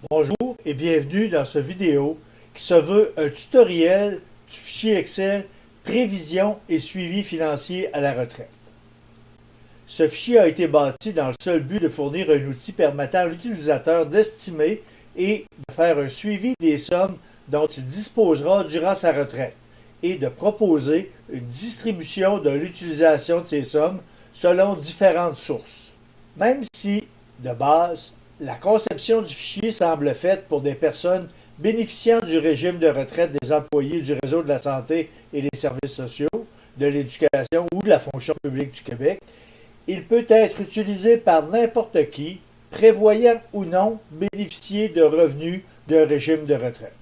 Bonjour et bienvenue dans cette vidéo qui se veut un tutoriel du fichier Excel Prévision et suivi financier à la retraite. Ce fichier a été bâti dans le seul but de fournir un outil permettant à l'utilisateur d'estimer et de faire un suivi des sommes dont il disposera durant sa retraite et de proposer une distribution de l'utilisation de ces sommes selon différentes sources. Même si, de base, la conception du fichier semble faite pour des personnes bénéficiant du régime de retraite des employés du réseau de la santé et des services sociaux, de l'éducation ou de la fonction publique du Québec. Il peut être utilisé par n'importe qui, prévoyant ou non bénéficier de revenus d'un régime de retraite.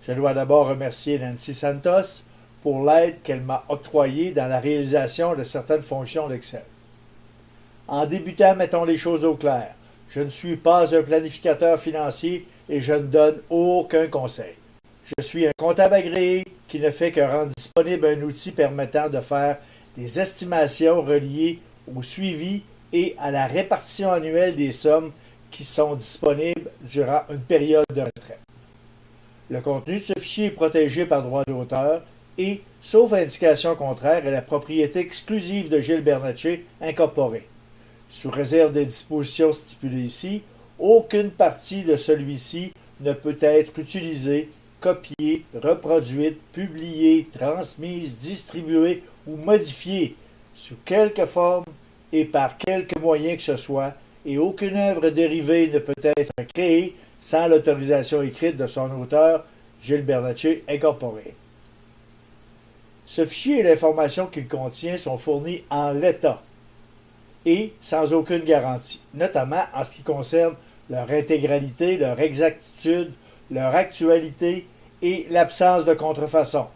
Je dois d'abord remercier Nancy Santos pour l'aide qu'elle m'a octroyée dans la réalisation de certaines fonctions d'Excel. En débutant, mettons les choses au clair. Je ne suis pas un planificateur financier et je ne donne aucun conseil. Je suis un comptable agréé qui ne fait que rendre disponible un outil permettant de faire des estimations reliées au suivi et à la répartition annuelle des sommes qui sont disponibles durant une période de retraite. Le contenu de ce fichier est protégé par droit d'auteur et, sauf indication contraire, est la propriété exclusive de Gilles Bernatchez Incorporé. Sous réserve des dispositions stipulées ici, aucune partie de celui-ci ne peut être utilisée, copiée, reproduite, publiée, transmise, distribuée ou modifiée sous quelque forme et par quelque moyen que ce soit, et aucune œuvre dérivée ne peut être créée sans l'autorisation écrite de son auteur, Gilles Bernatchez Incorporé. Ce fichier et l'information qu'il contient sont fournis en l'état et sans aucune garantie, notamment en ce qui concerne leur intégralité, leur exactitude, leur actualité et l'absence de contrefaçon.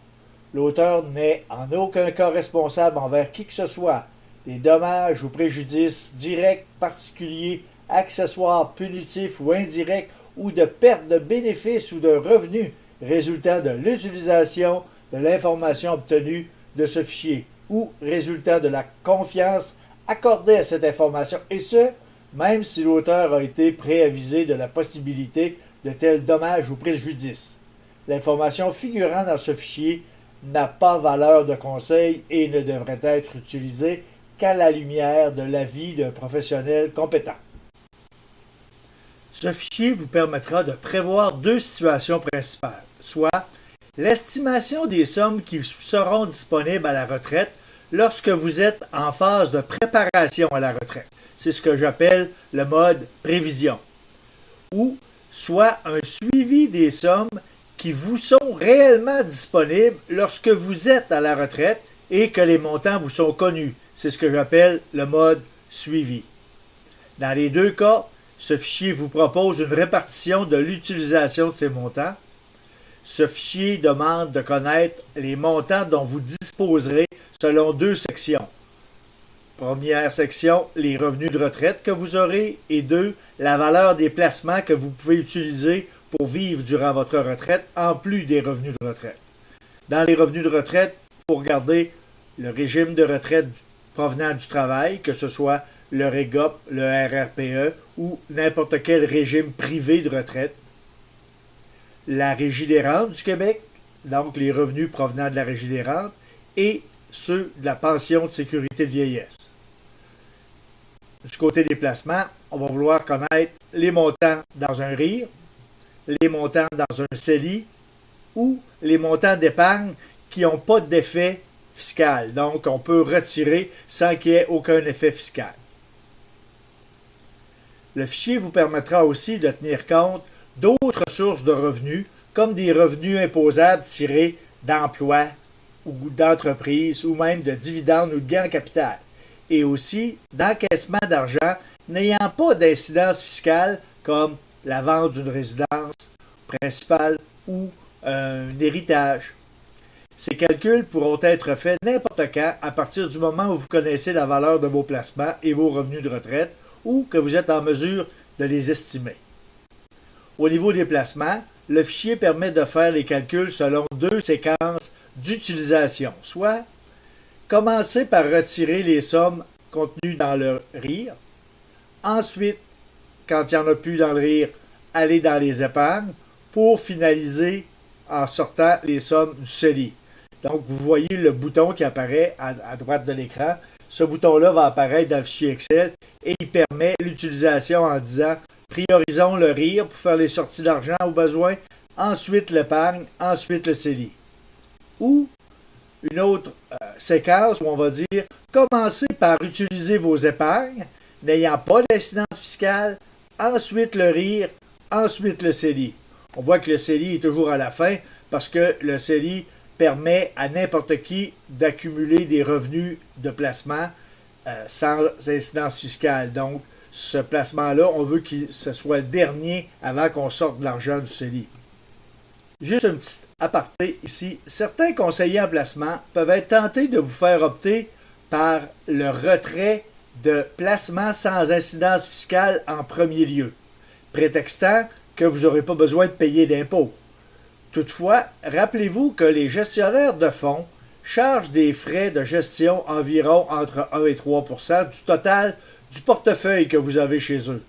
L'auteur n'est en aucun cas responsable envers qui que ce soit des dommages ou préjudices directs, particuliers, accessoires, punitifs ou indirects ou de perte de bénéfices ou de revenus résultant de l'utilisation de l'information obtenue de ce fichier ou résultant de la confiance accordée à cette information, et ce, même si l'auteur a été préavisé de la possibilité de tels dommages ou préjudices. L'information figurant dans ce fichier n'a pas valeur de conseil et ne devrait être utilisée qu'à la lumière de l'avis d'un professionnel compétent. Ce fichier vous permettra de prévoir deux situations principales, soit l'estimation des sommes qui seront disponibles à la retraite lorsque vous êtes en phase de préparation à la retraite. C'est ce que j'appelle le mode prévision. Ou soit un suivi des sommes qui vous sont réellement disponibles lorsque vous êtes à la retraite et que les montants vous sont connus. C'est ce que j'appelle le mode suivi. Dans les deux cas, ce fichier vous propose une répartition de l'utilisation de ces montants. Ce fichier demande de connaître les montants dont vous disposerez selon deux sections. Première section, les revenus de retraite que vous aurez, et deux, la valeur des placements que vous pouvez utiliser pour vivre durant votre retraite, en plus des revenus de retraite. Dans les revenus de retraite, il faut regarder le régime de retraite provenant du travail, que ce soit le REGOP, le RRPE ou n'importe quel régime privé de retraite. La Régie des rentes du Québec, donc les revenus provenant de la Régie des rentes, et ceux de la pension de sécurité de vieillesse. Du côté des placements, on va vouloir connaître les montants dans un RIR, les montants dans un CELI ou les montants d'épargne qui n'ont pas d'effet fiscal. Donc, on peut retirer sans qu'il y ait aucun effet fiscal. Le fichier vous permettra aussi de tenir compte d'autres sources de revenus, comme des revenus imposables tirés d'emplois ou d'entreprises, ou même de dividendes ou de gains en capital, et aussi d'encaissement d'argent n'ayant pas d'incidence fiscale, comme la vente d'une résidence principale ou un héritage. Ces calculs pourront être faits n'importe quand à partir du moment où vous connaissez la valeur de vos placements et vos revenus de retraite, ou que vous êtes en mesure de les estimer. Au niveau des placements, le fichier permet de faire les calculs selon deux séquences d'utilisation, soit commencer par retirer les sommes contenues dans le RIR, ensuite quand il n'y en a plus dans le RIR, aller dans les épargnes pour finaliser en sortant les sommes du CELI. Donc, vous voyez le bouton qui apparaît à droite de l'écran. Ce bouton-là va apparaître dans le fichier Excel et il permet l'utilisation en disant priorisons le RIR pour faire les sorties d'argent au besoin, ensuite l'épargne, ensuite le CELI. Ou une autre séquence où on va dire commencez par utiliser vos épargnes n'ayant pas d'incidence fiscale, ensuite le RIR, ensuite le CELI. On voit que le CELI est toujours à la fin parce que le CELI permet à n'importe qui d'accumuler des revenus de placement sans incidence fiscale. Donc, ce placement-là, on veut que ce soit le dernier avant qu'on sorte de l'argent du CELI. Juste un petit aparté ici. Certains conseillers en placement peuvent être tentés de vous faire opter par le retrait de placement sans incidence fiscale en premier lieu, prétextant que vous n'aurez pas besoin de payer d'impôts. Toutefois, rappelez-vous que les gestionnaires de fonds chargent des frais de gestion environ entre 1 et 3 % du total du portefeuille que vous avez chez eux.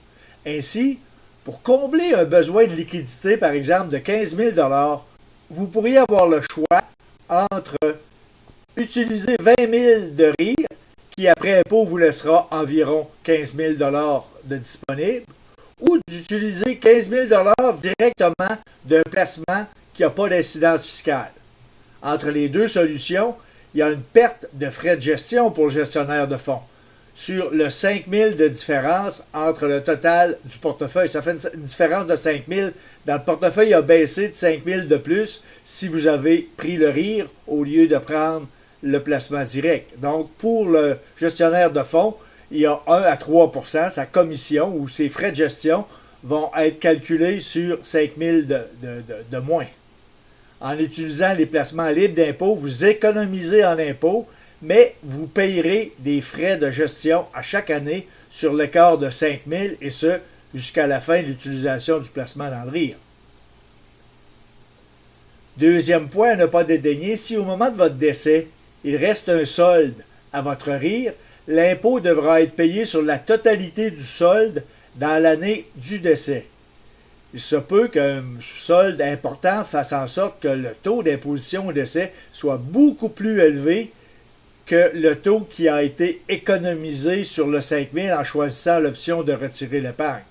Ainsi, pour combler un besoin de liquidité, par exemple, de 15 000 $, vous pourriez avoir le choix entre utiliser 20 000 $ de RIR, qui après impôt vous laissera environ 15 000 $ de disponible, ou d'utiliser 15 000 $ directement d'un placement qui n'a pas d'incidence fiscale. Entre les deux solutions, il y a une perte de frais de gestion pour le gestionnaire de fonds sur le 5 000 de différence entre le total du portefeuille. Ça fait une différence de 5 000. Dans le portefeuille, il a baissé de 5 000 de plus si vous avez pris le RIR au lieu de prendre le placement direct. Donc, pour le gestionnaire de fonds, il y a 1 à 3 % sa commission ou ses frais de gestion vont être calculés sur 5 000 de moins. En utilisant les placements libres d'impôt, vous économisez en impôt, mais vous payerez des frais de gestion à chaque année sur l'écart de 5 000 et ce, jusqu'à la fin de l'utilisation du placement dans le RIR. Deuxième point à ne pas dédaigner, si au moment de votre décès, il reste un solde à votre RIR, l'impôt devra être payé sur la totalité du solde dans l'année du décès. Il se peut qu'un solde important fasse en sorte que le taux d'imposition au décès soit beaucoup plus élevé que le taux qui a été économisé sur le 5 000 en choisissant l'option de retirer l'épargne.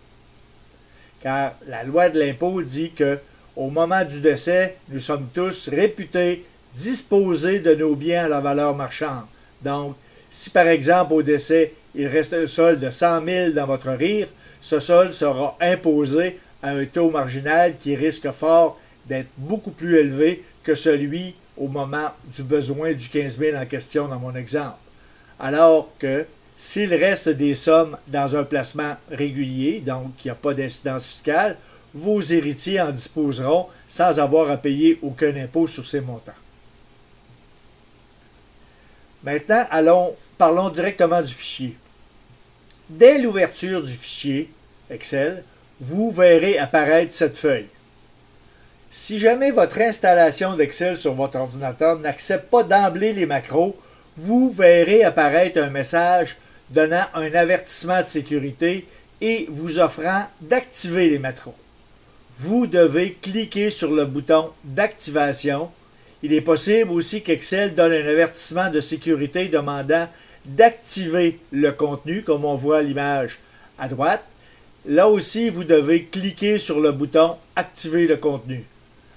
Car la loi de l'impôt dit que au moment du décès, nous sommes tous réputés disposer de nos biens à la valeur marchande. Donc, si par exemple au décès, il reste un solde de 100 000 dans votre RIR, ce solde sera imposé à un taux marginal qui risque fort d'être beaucoup plus élevé que celui au moment du besoin du 15 000 en question dans mon exemple. Alors que s'il reste des sommes dans un placement régulier, donc il n'y a pas d'incidence fiscale, vos héritiers en disposeront sans avoir à payer aucun impôt sur ces montants. Maintenant, parlons directement du fichier. Dès l'ouverture du fichier Excel, vous verrez apparaître cette feuille. Si jamais votre installation d'Excel sur votre ordinateur n'accepte pas d'emblée les macros, vous verrez apparaître un message donnant un avertissement de sécurité et vous offrant d'activer les macros. Vous devez cliquer sur le bouton d'activation. Il est possible aussi qu'Excel donne un avertissement de sécurité demandant d'activer le contenu, comme on voit à l'image à droite. Là aussi, vous devez cliquer sur le bouton « Activer le contenu ».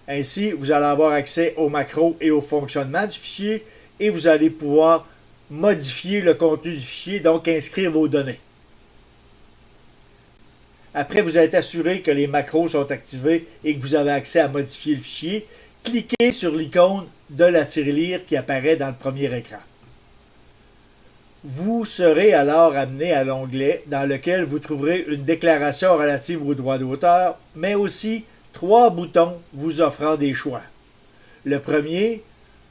Ainsi, vous allez avoir accès aux macros et au fonctionnement du fichier et vous allez pouvoir modifier le contenu du fichier, donc inscrire vos données. Après vous êtes assuré que les macros sont activés et que vous avez accès à modifier le fichier, cliquez sur l'icône de la tirelire qui apparaît dans le premier écran. Vous serez alors amené à l'onglet dans lequel vous trouverez une déclaration relative aux droits d'auteur, mais aussi 3 boutons vous offrant des choix. Le premier,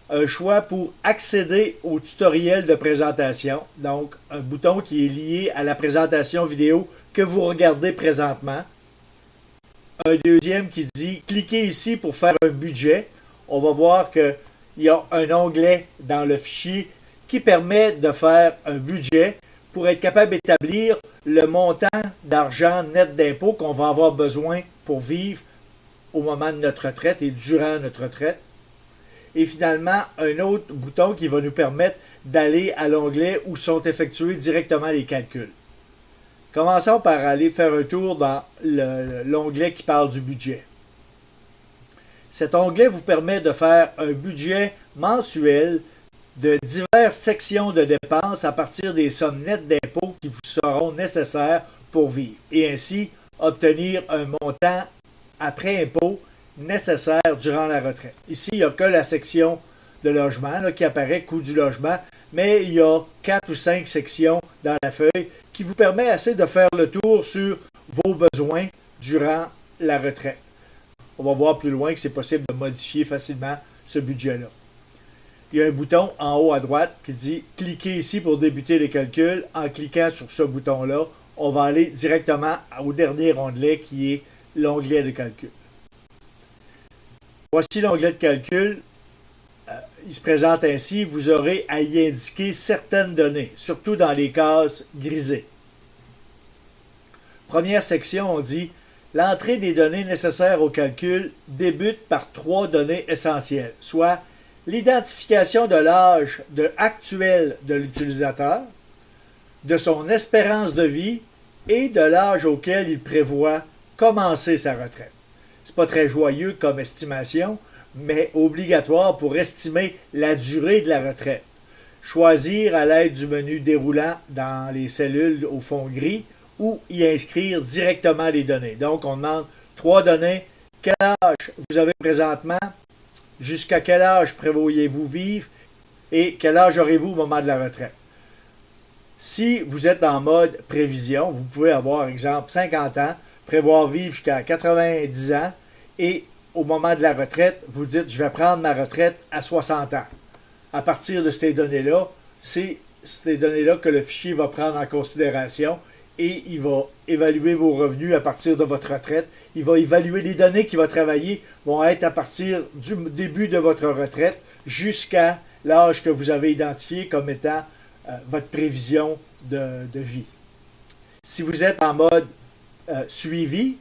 un choix pour accéder au tutoriel de présentation, donc un bouton qui est lié à la présentation vidéo que vous regardez présentement. Un deuxième qui dit « Cliquez ici pour faire un budget ». On va voir qu'il y a un onglet dans le fichier qui permet de faire un budget pour être capable d'établir le montant d'argent net d'impôt qu'on va avoir besoin pour vivre au moment de notre retraite et durant notre retraite. Et finalement, un autre bouton qui va nous permettre d'aller à l'onglet où sont effectués directement les calculs. Commençons par aller faire un tour dans l'onglet qui parle du budget. Cet onglet vous permet de faire un budget mensuel de diverses sections de dépenses à partir des sommes nettes d'impôts qui vous seront nécessaires pour vivre et ainsi obtenir un montant après impôt nécessaire durant la retraite. Ici, il n'y a que la section de logement là, qui apparaît, coût du logement, mais il y a 4 ou 5 sections dans la feuille qui vous permet assez de faire le tour sur vos besoins durant la retraite. On va voir plus loin que c'est possible de modifier facilement ce budget-là. Il y a un bouton en haut à droite qui dit « Cliquez ici pour débuter les calculs ». En cliquant sur ce bouton-là, on va aller directement au dernier onglet qui est l'onglet de calcul. Voici l'onglet de calcul. Il se présente ainsi. Vous aurez à y indiquer certaines données, surtout dans les cases grisées. Première section, on dit « L'entrée des données nécessaires au calcul débute par 3 données essentielles, soit l'identification de l'âge actuel de l'utilisateur, de son espérance de vie et de l'âge auquel il prévoit commencer sa retraite. » Ce n'est pas très joyeux comme estimation, mais obligatoire pour estimer la durée de la retraite. Choisir à l'aide du menu déroulant dans les cellules au fond gris ou y inscrire directement les données. Donc, on demande 3 données. Quel âge vous avez présentement? Jusqu'à quel âge prévoyez-vous vivre? Et quel âge aurez-vous au moment de la retraite? Si vous êtes en mode prévision, vous pouvez avoir, exemple, 50 ans, prévoir vivre jusqu'à 90 ans et au moment de la retraite, vous dites « je vais prendre ma retraite à 60 ans ». À partir de ces données-là, c'est ces données-là que le fichier va prendre en considération et il va évaluer vos revenus à partir de votre retraite. Il va évaluer les données qu'il va travailler vont être à partir du début de votre retraite jusqu'à l'âge que vous avez identifié comme étant votre prévision de vie. Si vous êtes en mode suivi,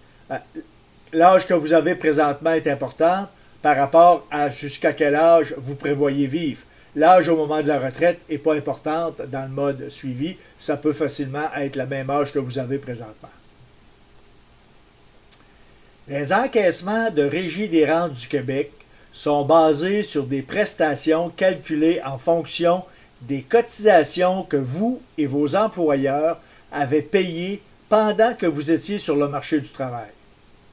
l'âge que vous avez présentement est important par rapport à jusqu'à quel âge vous prévoyez vivre. L'âge au moment de la retraite n'est pas importante dans le mode suivi. Ça peut facilement être le même âge que vous avez présentement. Les encaissements de Régie des rentes du Québec sont basés sur des prestations calculées en fonction des cotisations que vous et vos employeurs avez payées pendant que vous étiez sur le marché du travail.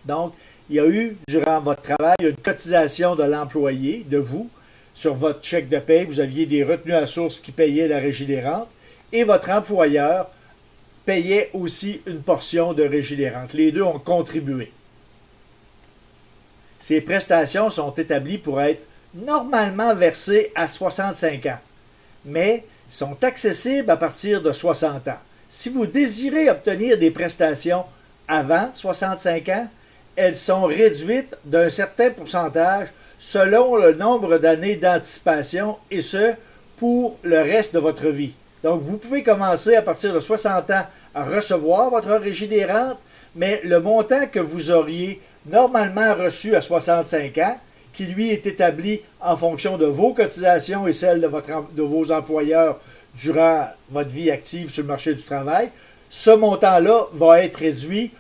Donc, il y a eu, durant votre travail, une cotisation de l'employé, de vous, sur votre chèque de paie. Vous aviez des retenues à source qui payaient la Régie des rentes et votre employeur payait aussi une portion de Régie des rentes. Les deux ont contribué. Ces prestations sont établies pour être normalement versées à 65 ans, mais sont accessibles à partir de 60 ans. Si vous désirez obtenir des prestations avant 65 ans, elles sont réduites d'un certain pourcentage selon le nombre d'années d'anticipation et ce, pour le reste de votre vie. Donc, vous pouvez commencer à partir de 60 ans à recevoir votre Régie des rentes, mais le montant que vous auriez normalement reçu à 65 ans, qui lui est établi en fonction de vos cotisations et celles de vos employeurs durant votre vie active sur le marché du travail, ce montant-là va être réduit,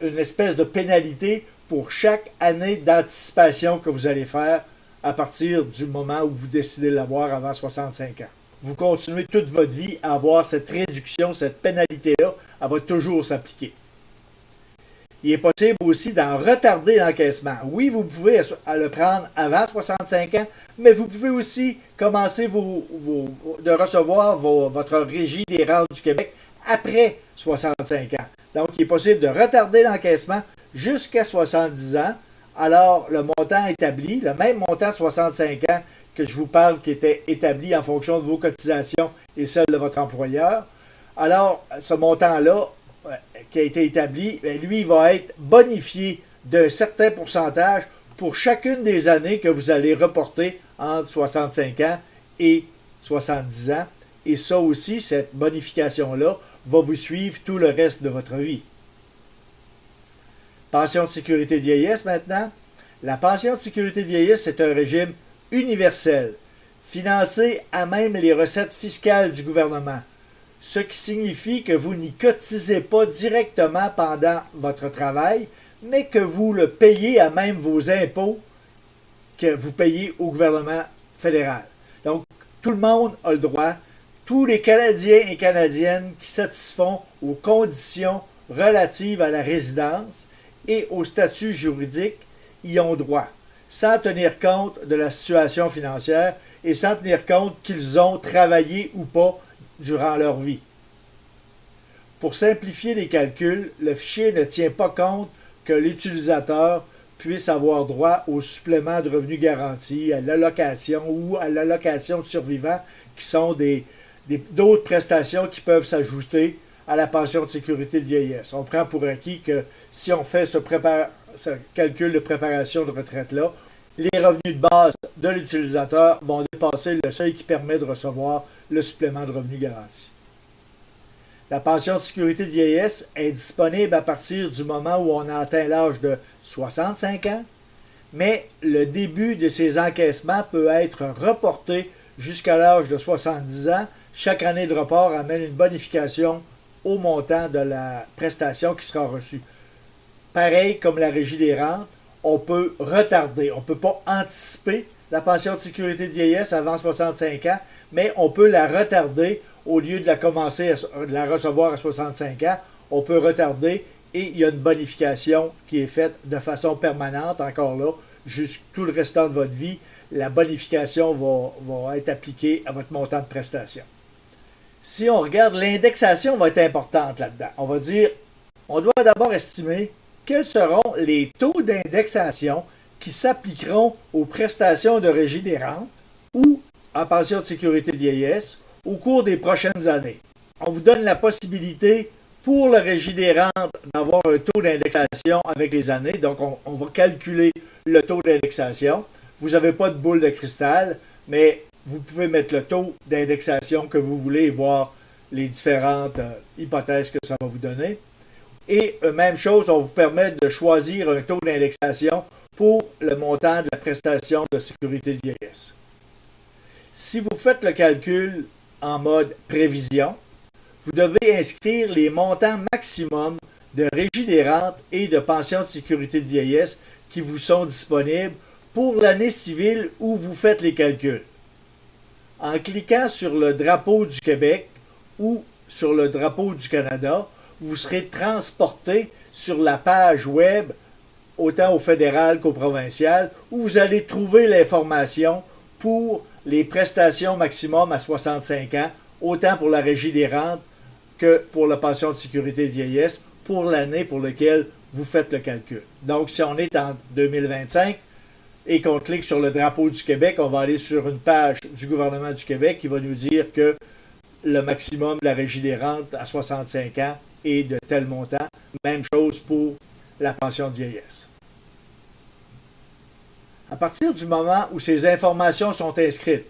une espèce de pénalité pour chaque année d'anticipation que vous allez faire à partir du moment où vous décidez de l'avoir avant 65 ans. Vous continuez toute votre vie à avoir cette réduction, cette pénalité-là, elle va toujours s'appliquer. Il est possible aussi d'en retarder l'encaissement. Oui, vous pouvez le prendre avant 65 ans, mais vous pouvez aussi commencer de recevoir votre Régie des rentes du Québec après 65 ans. Donc, il est possible de retarder l'encaissement jusqu'à 70 ans. Alors, le montant établi, le même montant de 65 ans que je vous parle, qui était établi en fonction de vos cotisations et celles de votre employeur. Alors, ce montant-là, qui a été établi, lui, va être bonifié d'un certain pourcentage pour chacune des années que vous allez reporter entre 65 ans et 70 ans. Et ça aussi, cette bonification-là, va vous suivre tout le reste de votre vie. Pension de sécurité de vieillesse maintenant. La pension de sécurité de vieillesse, c'est un régime universel, financé à même les recettes fiscales du gouvernement, ce qui signifie que vous n'y cotisez pas directement pendant votre travail, mais que vous le payez à même vos impôts que vous payez au gouvernement fédéral. Donc, tout le monde a le droit, tous les Canadiens et Canadiennes qui satisfont aux conditions relatives à la résidence et au statut juridique y ont droit, sans tenir compte de la situation financière et sans tenir compte qu'ils ont travaillé ou pas durant leur vie. Pour simplifier les calculs, le fichier ne tient pas compte que l'utilisateur puisse avoir droit au supplément de revenu garanti, à l'allocation ou à l'allocation de survivants, qui sont d'autres prestations qui peuvent s'ajouter à la pension de sécurité de vieillesse. On prend pour acquis que si on fait ce calcul de préparation de retraite-là, les revenus de base de l'utilisateur vont dépasser le seuil qui permet de recevoir le supplément de revenu garanti. La pension de sécurité de vieillesse est disponible à partir du moment où on a atteint l'âge de 65 ans, mais le début de ces encaissements peut être reporté jusqu'à l'âge de 70 ans. Chaque année de report amène une bonification au montant de la prestation qui sera reçue. Pareil comme la Régie des rentes, on peut retarder, on ne peut pas anticiper la pension de sécurité de vieillesse avant 65 ans, mais on peut la retarder au lieu de la recevoir à 65 ans, on peut retarder et il y a une bonification qui est faite de façon permanente, encore là, jusqu'à tout le restant de votre vie. La bonification va être appliquée à votre montant de prestation. Si on regarde, l'indexation va être importante là-dedans. On va dire, on doit d'abord estimer quels seront les taux d'indexation qui s'appliqueront aux prestations de Régie des rentes ou en pension de sécurité de vieillesse au cours des prochaines années. On vous donne la possibilité pour le Régie des rentes d'avoir un taux d'indexation avec les années. Donc, on va calculer le taux d'indexation. Vous n'avez pas de boule de cristal, mais vous pouvez mettre le taux d'indexation que vous voulez et voir les différentes hypothèses que ça va vous donner. Et même chose, on vous permet de choisir un taux d'indexation pour le montant de la prestation de sécurité de vieillesse. Si vous faites le calcul en mode prévision, vous devez inscrire les montants maximum de Régie des rentes et de pension de sécurité de vieillesse qui vous sont disponibles pour l'année civile où vous faites les calculs. En cliquant sur le drapeau du Québec ou sur le drapeau du Canada, vous serez transporté sur la page web, autant au fédéral qu'au provincial, où vous allez trouver l'information pour les prestations maximum à 65 ans, autant pour la Régie des rentes que pour la pension de sécurité de vieillesse, pour l'année pour laquelle vous faites le calcul. Donc, si on est en 2025 et qu'on clique sur le drapeau du Québec, on va aller sur une page du gouvernement du Québec qui va nous dire que le maximum de la Régie des rentes à 65 ans est de tel montant. Même chose pour la pension de vieillesse. À partir du moment où ces informations sont inscrites,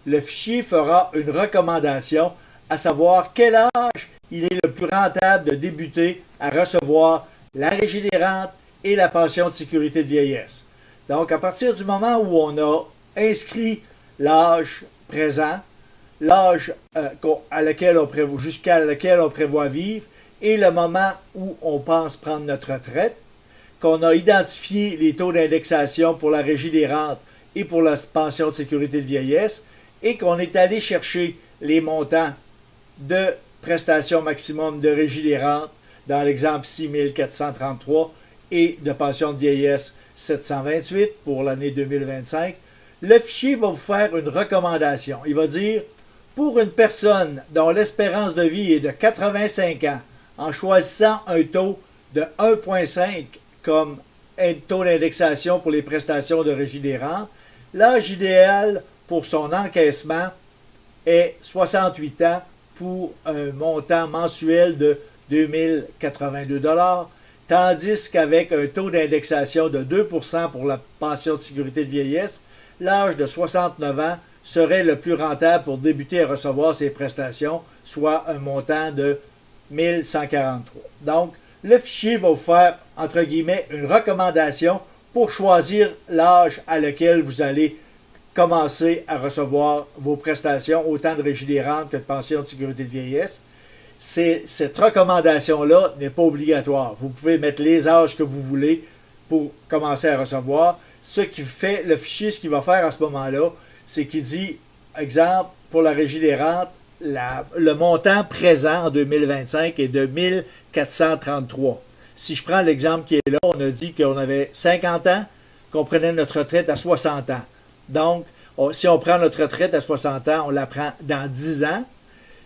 le fichier fera une recommandation à savoir quel âge il est le plus rentable de débuter à recevoir la Régie des rentes et la pension de sécurité de vieillesse. Donc, à partir du moment où on a inscrit l'âge présent, l'âge jusqu'à lequel on prévoit vivre et le moment où on pense prendre notre retraite, qu'on a identifié les taux d'indexation pour la Régie des rentes et pour la pension de sécurité de vieillesse et qu'on est allé chercher les montants de prestations maximum de Régie des rentes, dans l'exemple 6 433 et de pension de vieillesse 728 pour l'année 2025, le fichier va vous faire une recommandation. Il va dire, pour une personne dont l'espérance de vie est de 85 ans, en choisissant un taux de 1,5 comme un taux d'indexation pour les prestations de Régie des rentes, l'âge idéal pour son encaissement est 68 ans pour un montant mensuel de 2082 $, tandis qu'avec un taux d'indexation de 2 % pour la pension de sécurité de vieillesse, l'âge de 69 ans serait le plus rentable pour débuter à recevoir ces prestations, soit un montant de 1143. Donc, le fichier va vous faire, entre guillemets, une recommandation pour choisir l'âge à lequel vous allez commencer à recevoir vos prestations, autant de régie des rentes que de pension de sécurité de vieillesse. Cette recommandation-là n'est pas obligatoire. Vous pouvez mettre les âges que vous voulez pour commencer à recevoir. Ce qui fait, le fichier, ce qu'il va faire à ce moment-là, c'est qu'il dit, exemple, pour la régie des rentes, le montant présent en 2025 est de 1433. Si je prends l'exemple qui est là, on a dit qu'on avait 50 ans, qu'on prenait notre retraite à 60 ans. Donc, si on prend notre retraite à 60 ans, on la prend dans 10 ans.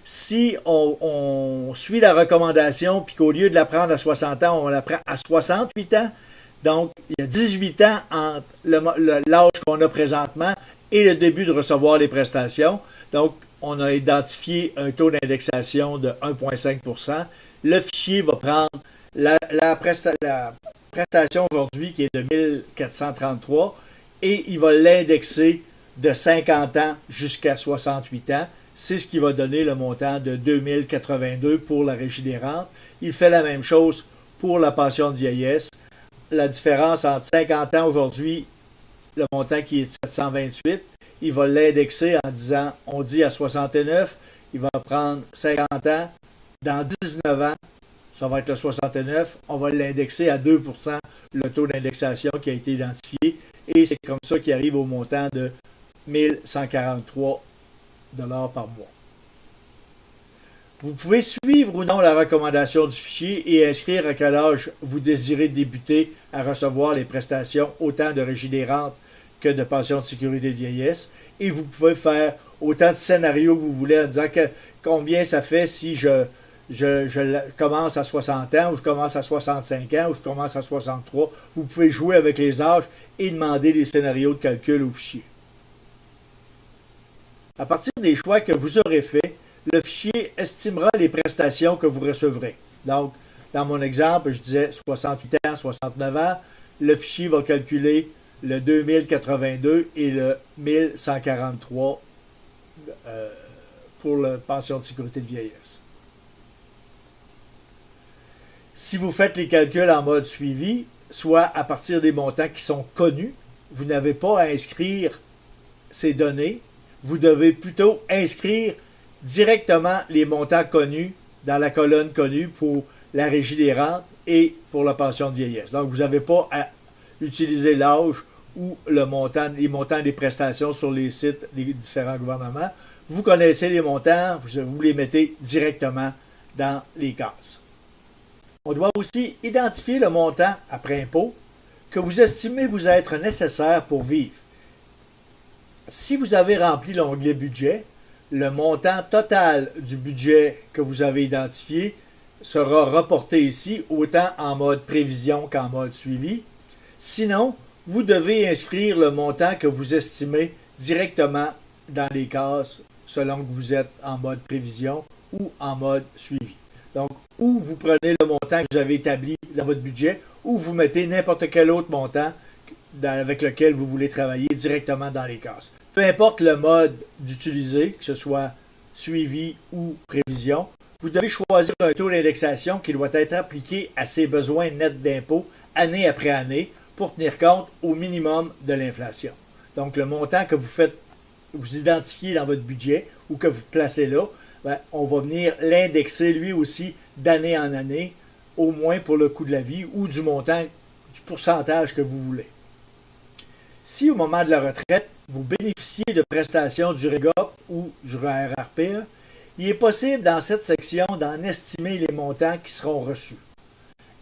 Si on suit la recommandation, puis qu'au lieu de la prendre à 60 ans, on la prend à 68 ans, donc il y a 18 ans entre l'âge qu'on a présentement et le début de recevoir les prestations. Donc, on a identifié un taux d'indexation de 1,5 %. Le fichier va prendre la prestation aujourd'hui qui est de 1433 et il va l'indexer de 50 ans jusqu'à 68 ans. C'est ce qui va donner le montant de 2082 pour la régie des rentes. Il fait la même chose pour la pension de vieillesse. La différence entre 50 ans aujourd'hui, le montant qui est de 728, il va l'indexer en disant, on dit à 69, il va prendre 50 ans, dans 19 ans, ça va être le 69, on va l'indexer à 2 %, le taux d'indexation qui a été identifié, et c'est comme ça qu'il arrive au montant de 1143 $ par mois. Vous pouvez suivre ou non la recommandation du fichier et inscrire à quel âge vous désirez débuter à recevoir les prestations, autant de régie des rentes que de pension de sécurité de vieillesse. Et vous pouvez faire autant de scénarios que vous voulez en disant combien ça fait si je commence à 60 ans, ou je commence à 65 ans, ou je commence à 63. Vous pouvez jouer avec les âges et demander des scénarios de calcul au fichier. À partir des choix que vous aurez faits, le fichier estimera les prestations que vous recevrez. Donc, dans mon exemple, je disais 68 ans, 69 ans. Le fichier va calculer le 2082 et le 1143 pour la pension de sécurité de vieillesse. Si vous faites les calculs en mode suivi, soit à partir des montants qui sont connus, vous n'avez pas à inscrire ces données. Vous devez plutôt inscrire directement les montants connus dans la colonne connue pour la régie des rentes et pour la pension de vieillesse. Donc, vous n'avez pas à utiliser l'âge ou les montants des prestations sur les sites des différents gouvernements. Vous connaissez les montants, vous les mettez directement dans les cases. On doit aussi identifier le montant après impôt que vous estimez vous être nécessaire pour vivre. Si vous avez rempli l'onglet budget, le montant total du budget que vous avez identifié sera reporté ici, autant en mode prévision qu'en mode suivi. Sinon, vous devez inscrire le montant que vous estimez directement dans les cases selon que vous êtes en mode prévision ou en mode suivi. Donc, ou vous prenez le montant que vous avez établi dans votre budget, ou vous mettez n'importe quel autre montant avec lequel vous voulez travailler directement dans les cases. Peu importe le mode d'utiliser, que ce soit suivi ou prévision, vous devez choisir un taux d'indexation qui doit être appliqué à ses besoins nets d'impôt année après année pour tenir compte au minimum de l'inflation. Donc, le montant que vous identifiez dans votre budget ou que vous placez là, on va venir l'indexer lui aussi d'année en année, au moins pour le coût de la vie ou du montant, du pourcentage que vous voulez. Si au moment de la retraite, vous bénéficiez de prestations du REGOP ou du RRPE, il est possible dans cette section d'en estimer les montants qui seront reçus.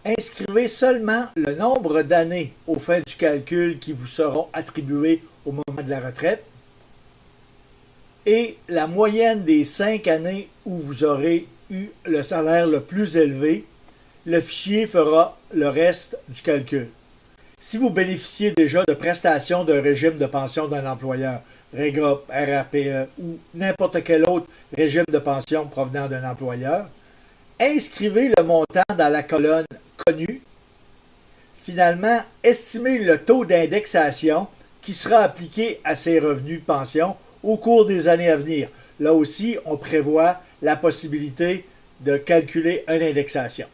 Inscrivez seulement le nombre d'années au fin du calcul qui vous seront attribuées au moment de la retraite et la moyenne des 5 années où vous aurez eu le salaire le plus élevé. Le fichier fera le reste du calcul. Si vous bénéficiez déjà de prestations d'un régime de pension d'un employeur, REGOP, RRPE ou n'importe quel autre régime de pension provenant d'un employeur, inscrivez le montant dans la colonne connue. Finalement, estimez le taux d'indexation qui sera appliqué à ces revenus de pension au cours des années à venir. Là aussi, on prévoit la possibilité de calculer une indexation.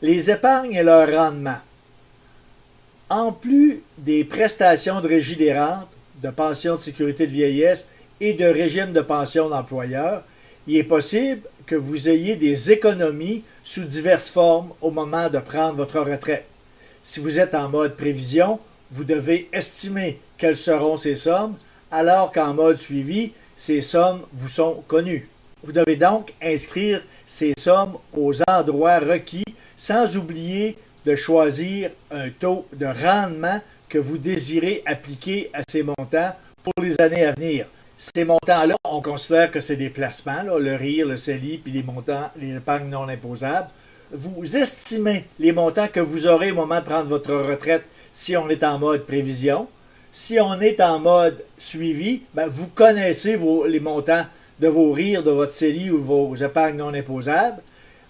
Les épargnes et leur rendement. En plus des prestations de régie des rentes, de pension de sécurité de vieillesse et de régime de pension d'employeur, il est possible que vous ayez des économies sous diverses formes au moment de prendre votre retraite. Si vous êtes en mode prévision, vous devez estimer quelles seront ces sommes, alors qu'en mode suivi, ces sommes vous sont connues. Vous devez donc inscrire ces sommes aux endroits requis sans oublier de choisir un taux de rendement que vous désirez appliquer à ces montants pour les années à venir. Ces montants-là, on considère que c'est des placements, là, le RIR, le CELI, puis les montants, les épargnes non imposables. Vous estimez les montants que vous aurez au moment de prendre votre retraite si on est en mode prévision. Si on est en mode suivi, vous connaissez les montants de vos RIR, de votre CELI ou vos épargnes non imposables.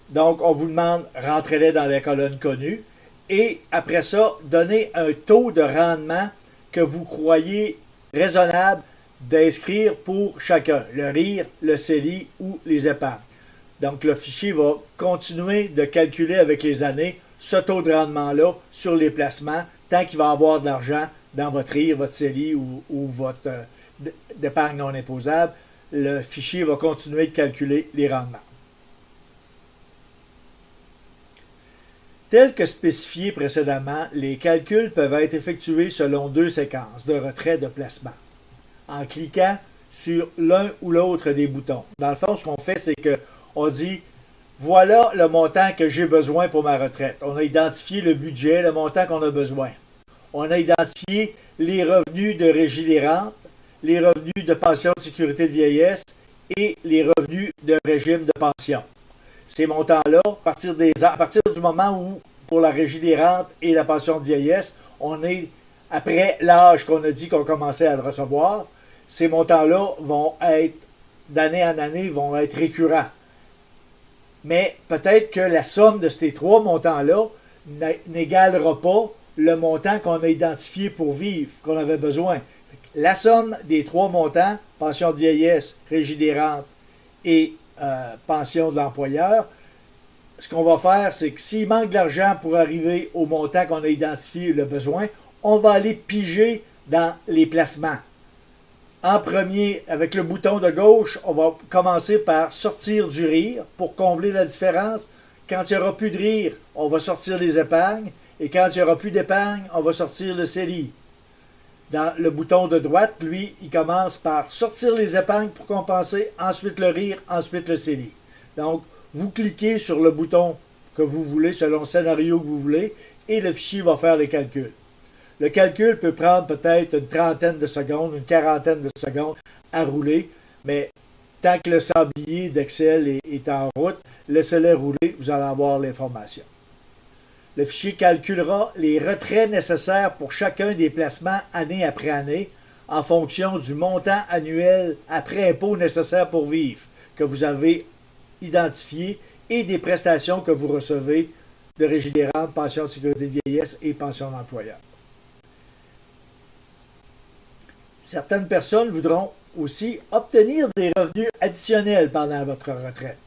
Donc, on vous demande, rentrez-les dans les colonnes connues. Et après ça, donnez un taux de rendement que vous croyez raisonnable d'inscrire pour chacun, le RIR, le CELI ou les épargnes. Donc, le fichier va continuer de calculer avec les années ce taux de rendement-là sur les placements, tant qu'il va y avoir de l'argent dans votre RIR, votre CELI ou votre épargne non imposable. Le fichier va continuer de calculer les rendements. Tel que spécifié précédemment, les calculs peuvent être effectués selon deux séquences de retrait de placement, en cliquant sur l'un ou l'autre des boutons. Dans le fond, ce qu'on fait, c'est qu'on dit « Voilà le montant que j'ai besoin pour ma retraite ». On a identifié le budget, le montant qu'on a besoin. On a identifié les revenus de régie des rentes, les revenus de pension de sécurité de vieillesse et les revenus de régime de pension. Ces montants-là, à partir du moment où, pour la régie des rentes et la pension de vieillesse, on est après l'âge qu'on a dit qu'on commençait à le recevoir, ces montants-là vont être, d'année en année, vont être récurrents. Mais peut-être que la somme de ces trois montants-là n'égalera pas le montant qu'on a identifié pour vivre, qu'on avait besoin. La somme des trois montants, pension de vieillesse, régie des rentes et pension de l'employeur, ce qu'on va faire, c'est que s'il manque de l'argent pour arriver au montant qu'on a identifié le besoin, on va aller piger dans les placements. En premier, avec le bouton de gauche, on va commencer par sortir du RIR pour combler la différence. Quand il n'y aura plus de RIR, on va sortir les épargnes. Et quand il n'y aura plus d'épargne, on va sortir le CELI. Dans le bouton de droite, lui, il commence par sortir les épargnes pour compenser, ensuite le RIR, ensuite le CELI. Donc, vous cliquez sur le bouton que vous voulez, selon le scénario que vous voulez, et le fichier va faire les calculs. Le calcul peut prendre peut-être une trentaine de secondes, une quarantaine de secondes à rouler, mais tant que le sablier d'Excel est en route, laissez-le rouler, vous allez avoir l'information. Le fichier calculera les retraits nécessaires pour chacun des placements année après année en fonction du montant annuel après impôt nécessaire pour vivre que vous avez identifié et des prestations que vous recevez de régie des rentes, pension de sécurité de vieillesse et pension d'employeur. Certaines personnes voudront aussi obtenir des revenus additionnels pendant votre retraite.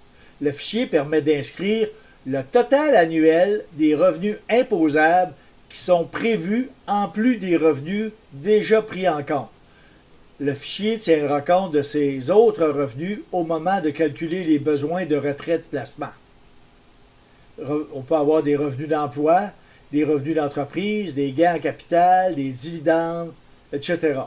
Le fichier permet d'inscrire le total annuel des revenus imposables qui sont prévus en plus des revenus déjà pris en compte. Le fichier tiendra compte de ces autres revenus au moment de calculer les besoins de retraite placement. On peut avoir des revenus d'emploi, des revenus d'entreprise, des gains en capital, des dividendes, etc.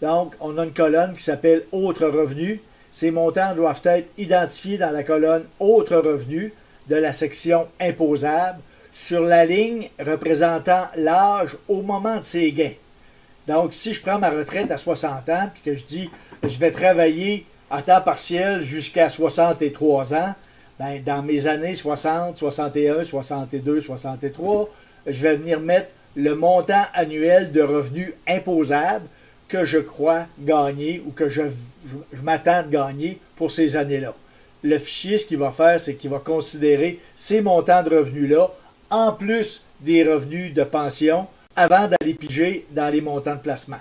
Donc, on a une colonne qui s'appelle « Autres revenus ». Ces montants doivent être identifiés dans la colonne « Autres revenus » de la section « Imposables » sur la ligne représentant l'âge au moment de ses gains. Donc, si je prends ma retraite à 60 ans puis que je dis « je vais travailler à temps partiel jusqu'à 63 ans », ben, dans mes années 60, 61, 62, 63, je vais venir mettre le montant annuel de revenus imposables que je crois gagner ou que je m'attends de gagner pour ces années-là. Le fichier, ce qu'il va faire, c'est qu'il va considérer ces montants de revenus-là, en plus des revenus de pension, avant d'aller piger dans les montants de placement.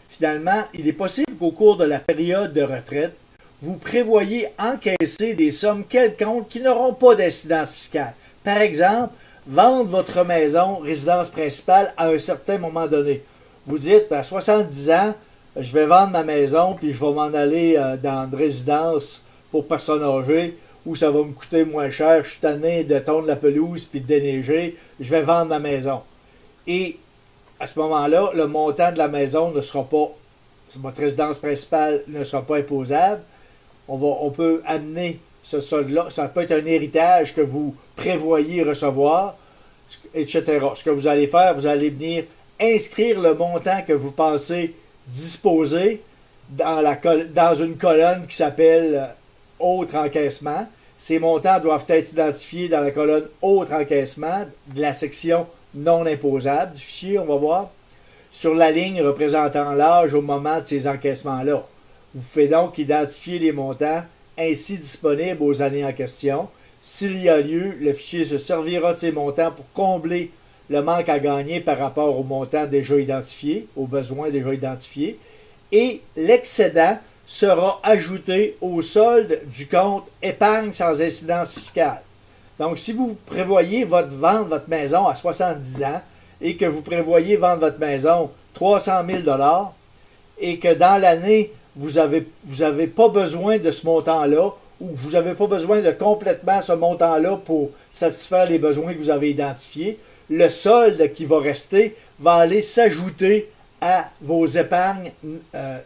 Finalement, il est possible qu'au cours de la période de retraite, vous prévoyez encaisser des sommes quelconques qui n'auront pas d'incidence fiscale. Par exemple, vendre votre maison, résidence principale, à un certain moment donné. Vous dites, à 70 ans, je vais vendre ma maison, puis je vais m'en aller dans une résidence pour personnes âgées, où ça va me coûter moins cher, je suis tanné de tondre la pelouse puis de déneiger, je vais vendre ma maison. Et à ce moment-là, le montant de la maison ne sera pas, votre résidence principale ne sera pas imposable. On peut amener ce solde-là, ça peut être un héritage que vous prévoyez recevoir, etc. Ce que vous allez faire, vous allez venir inscrire le montant que vous pensez disposer dans une colonne qui s'appelle Autres encaissements. Ces montants doivent être identifiés dans la colonne Autres encaissements de la section non imposable du fichier, on va voir, sur la ligne représentant l'âge au moment de ces encaissements-là. Vous pouvez donc identifier les montants ainsi disponibles aux années en question. S'il y a lieu, le fichier se servira de ces montants pour combler le manque à gagner par rapport aux montants déjà identifiés, aux besoins déjà identifiés, et l'excédent sera ajouté au solde du compte épargne sans incidence fiscale. Donc, si vous prévoyez vendre votre maison à 70 ans et que vous prévoyez vendre votre maison 300 000 $ et que dans l'année, vous avez pas besoin de ce montant-là ou vous n'avez pas besoin de complètement ce montant-là pour satisfaire les besoins que vous avez identifiés, le solde qui va rester va aller s'ajouter à vos épargnes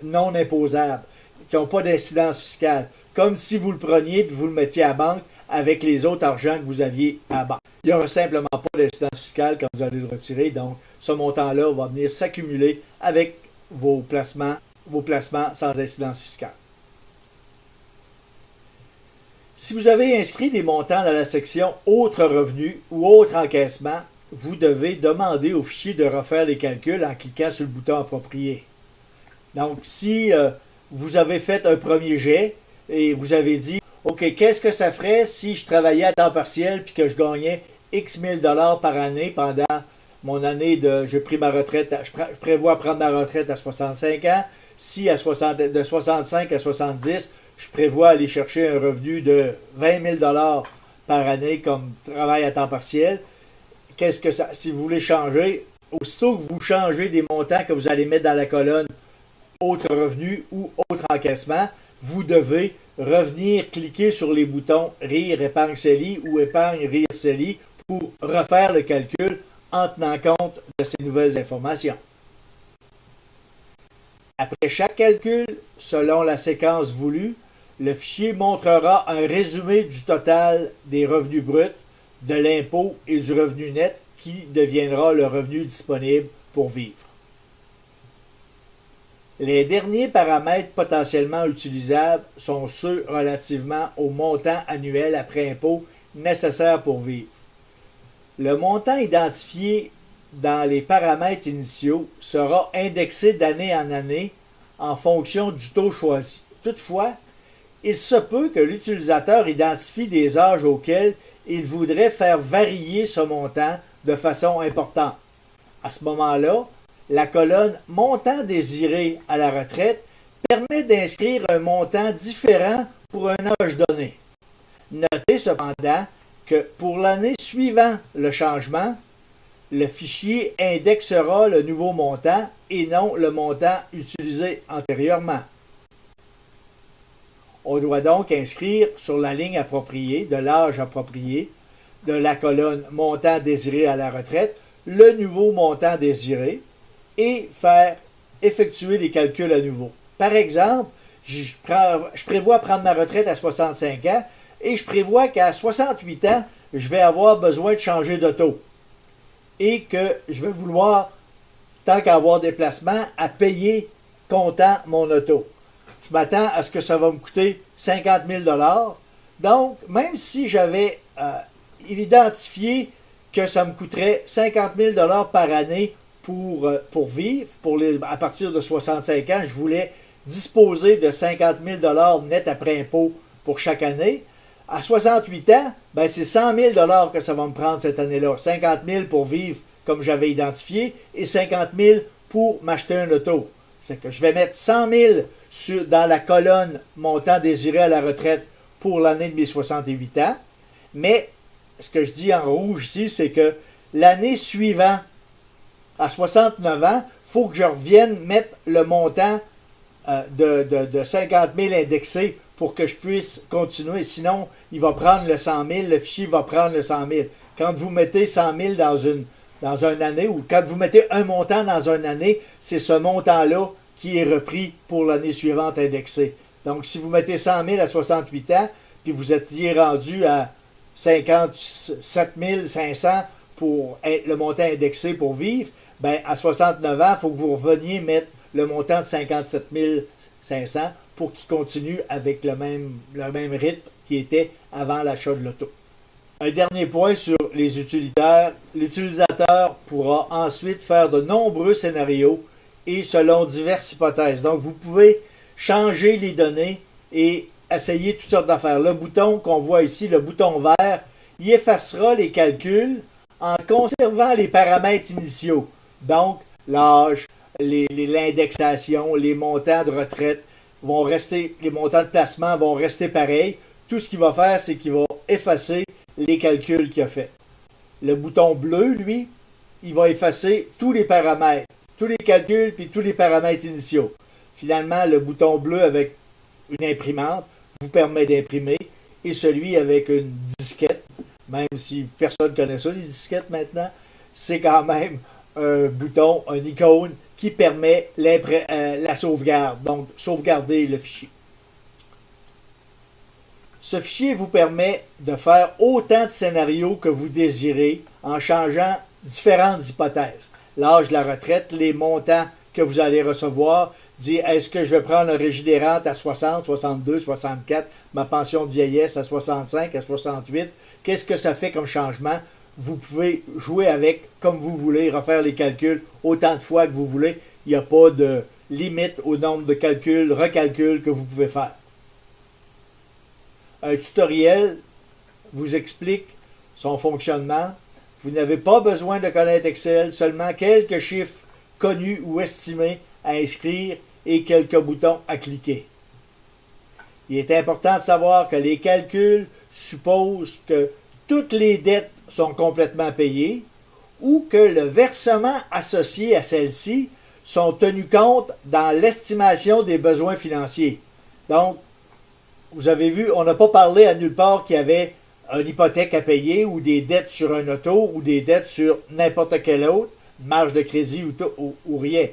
non imposables, qui n'ont pas d'incidence fiscale, comme si vous le preniez et vous le mettiez à la banque avec les autres argents que vous aviez à la banque. Il n'y aura simplement pas d'incidence fiscale quand vous allez le retirer, donc ce montant-là va venir s'accumuler avec vos placements sans incidence fiscale. Si vous avez inscrit des montants dans la section « Autres revenus » ou « Autres encaissements », vous devez demander au fichier de refaire les calculs en cliquant sur le bouton approprié. Donc, si vous avez fait un premier jet et vous avez dit « OK, qu'est-ce que ça ferait si je travaillais à temps partiel puis que je gagnais X 1000 $ par année pendant mon année j'ai pris ma retraite, je prévois prendre ma retraite à 65 ans. Si de 65 à 70, je prévois aller chercher un revenu de 20 000 $ par année comme travail à temps partiel. Qu'est-ce que ça, si vous voulez changer, aussitôt que vous changez des montants que vous allez mettre dans la colonne Autres revenus ou Autres encaissements, vous devez revenir cliquer sur les boutons Rire Épargne CELI ou Épargne Rire CELI pour refaire le calcul en tenant compte de ces nouvelles informations. Après chaque calcul, selon la séquence voulue, le fichier montrera un résumé du total des revenus bruts, de l'impôt et du revenu net qui deviendra le revenu disponible pour vivre. Les derniers paramètres potentiellement utilisables sont ceux relativement au montant annuel après impôt nécessaire pour vivre. Le montant identifié dans les paramètres initiaux sera indexé d'année en année en fonction du taux choisi. Toutefois, il se peut que l'utilisateur identifie des âges auxquels il voudrait faire varier ce montant de façon importante. À ce moment-là, la colonne « Montant désiré à la retraite » permet d'inscrire un montant différent pour un âge donné. Notez cependant que pour l'année suivant le changement, le fichier indexera le nouveau montant et non le montant utilisé antérieurement. On doit donc inscrire sur la ligne appropriée, de l'âge approprié, de la colonne « Montant désiré à la retraite », le nouveau montant désiré et faire effectuer les calculs à nouveau. Par exemple, je prévois prendre ma retraite à 65 ans et je prévois qu'à 68 ans, je vais avoir besoin de changer d'auto et que je vais vouloir, tant qu'à avoir des placements, à payer comptant mon auto. Je m'attends à ce que ça va me coûter 50 000 $. Donc, même si j'avais identifié que ça me coûterait 50 000 $ par année pour vivre, à partir de 65 ans, je voulais disposer de 50 000 $ net après impôt pour chaque année, À 68 ans, ben c'est 100 000 que ça va me prendre cette année-là. 50 000 pour vivre comme j'avais identifié et 50 000 pour m'acheter un auto. C'est que je vais mettre 100 000 dans la colonne montant désiré à la retraite pour l'année de mes 68 ans. Mais ce que je dis en rouge ici, c'est que l'année suivante, à 69 ans, il faut que je revienne mettre le montant de 50 000 indexé pour que je puisse continuer. Sinon, il va prendre le 100 000, le fichier va prendre le 100 000. Quand vous mettez 100 000 dans une année, ou quand vous mettez un montant dans une année, c'est ce montant-là qui est repris pour l'année suivante indexé. Donc, si vous mettez 100 000 à 68 ans, puis vous étiez rendu à 57 500 pour être le montant indexé pour vivre, ben à 69 ans, il faut que vous reveniez mettre le montant de 57 500 pour qu'il continue avec le même rythme qui était avant l'achat de l'auto. Un dernier point sur les utilitaires. L'utilisateur pourra ensuite faire de nombreux scénarios et selon diverses hypothèses. Donc, vous pouvez changer les données et essayer toutes sortes d'affaires. Le bouton qu'on voit ici, le bouton vert, il effacera les calculs en conservant les paramètres initiaux. Donc, l'âge, l'indexation, les montants de retraite vont rester, les montants de placement vont rester pareils. Tout ce qu'il va faire, c'est qu'il va effacer les calculs qu'il a fait. Le bouton bleu, lui, il va effacer tous les paramètres, tous les calculs puis tous les paramètres initiaux. Finalement, le bouton bleu avec une imprimante vous permet d'imprimer et celui avec une disquette, même si personne ne connaît ça, les disquettes maintenant, c'est quand même un bouton, une icône qui permet la sauvegarde, donc sauvegarder le fichier. Ce fichier vous permet de faire autant de scénarios que vous désirez en changeant différentes hypothèses. L'âge de la retraite, les montants que vous allez recevoir, dire est-ce que je vais prendre un régime des rentes à 60, 62, 64, ma pension de vieillesse à 65, à 68, qu'est-ce que ça fait comme changement? Vous pouvez jouer avec comme vous voulez, refaire les calculs autant de fois que vous voulez. Il n'y a pas de limite au nombre de calculs, recalculs que vous pouvez faire. Un tutoriel vous explique son fonctionnement. Vous n'avez pas besoin de connaître Excel, seulement quelques chiffres connus ou estimés à inscrire et quelques boutons à cliquer. Il est important de savoir que les calculs supposent que toutes les dettes sont complètement payées ou que le versement associé à celles-ci sont tenus compte dans l'estimation des besoins financiers. Donc, vous avez vu, on n'a pas parlé à nulle part qu'il y avait une hypothèque à payer ou des dettes sur un auto ou des dettes sur n'importe quelle autre, marge de crédit ou rien.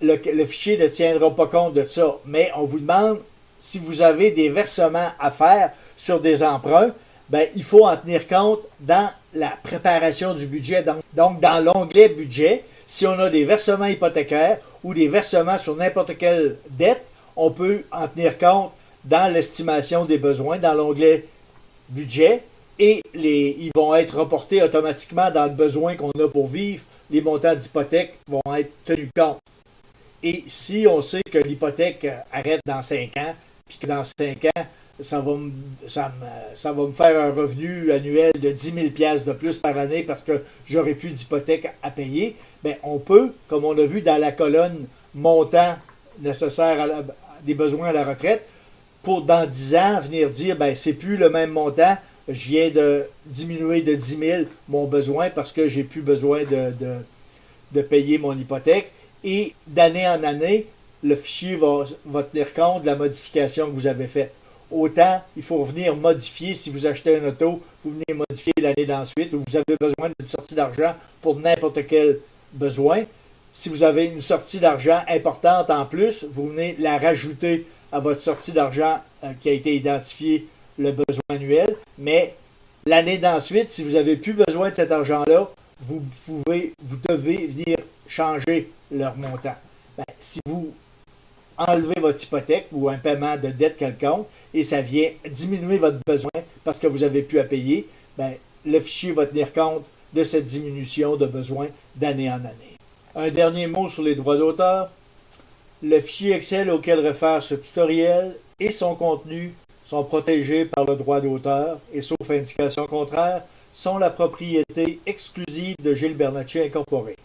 Le fichier ne tiendra pas compte de ça, mais on vous demande si vous avez des versements à faire sur des emprunts, ben, il faut en tenir compte dans la préparation du budget. Donc, dans l'onglet budget, si on a des versements hypothécaires ou des versements sur n'importe quelle dette, on peut en tenir compte dans l'estimation des besoins, dans l'onglet budget, et ils vont être reportés automatiquement dans le besoin qu'on a pour vivre. Les montants d'hypothèque vont être tenus compte. Et si on sait que l'hypothèque arrête dans 5 ans, puis que dans 5 ans, ça va me faire un revenu annuel de 10 000 $ de plus par année parce que j'aurai plus d'hypothèque à payer, bien, on peut, comme on a vu dans la colonne montant nécessaire des besoins à la retraite, pour dans 10 ans venir dire, ben c'est plus le même montant, je viens de diminuer de 10 000 mon besoin parce que j'ai plus besoin de payer mon hypothèque. Et d'année en année, le fichier va tenir compte de la modification que vous avez faite. Autant, il faut venir modifier, si vous achetez un auto, vous venez modifier l'année d'ensuite, ou vous avez besoin d'une sortie d'argent pour n'importe quel besoin. Si vous avez une sortie d'argent importante en plus, vous venez la rajouter à votre sortie d'argent qui a été identifiée, le besoin annuel. Mais l'année d'ensuite, si vous n'avez plus besoin de cet argent-là, vous devez venir changer leur montant. Ben, si vous enlevez votre hypothèque ou un paiement de dette quelconque et ça vient diminuer votre besoin parce que vous n'avez plus à payer, ben, le fichier va tenir compte de cette diminution de besoin d'année en année. Un dernier mot sur les droits d'auteur. Le fichier Excel auquel réfère ce tutoriel et son contenu sont protégés par le droit d'auteur et, sauf indication contraire, sont la propriété exclusive de Gilles Bernatchez Incorporé.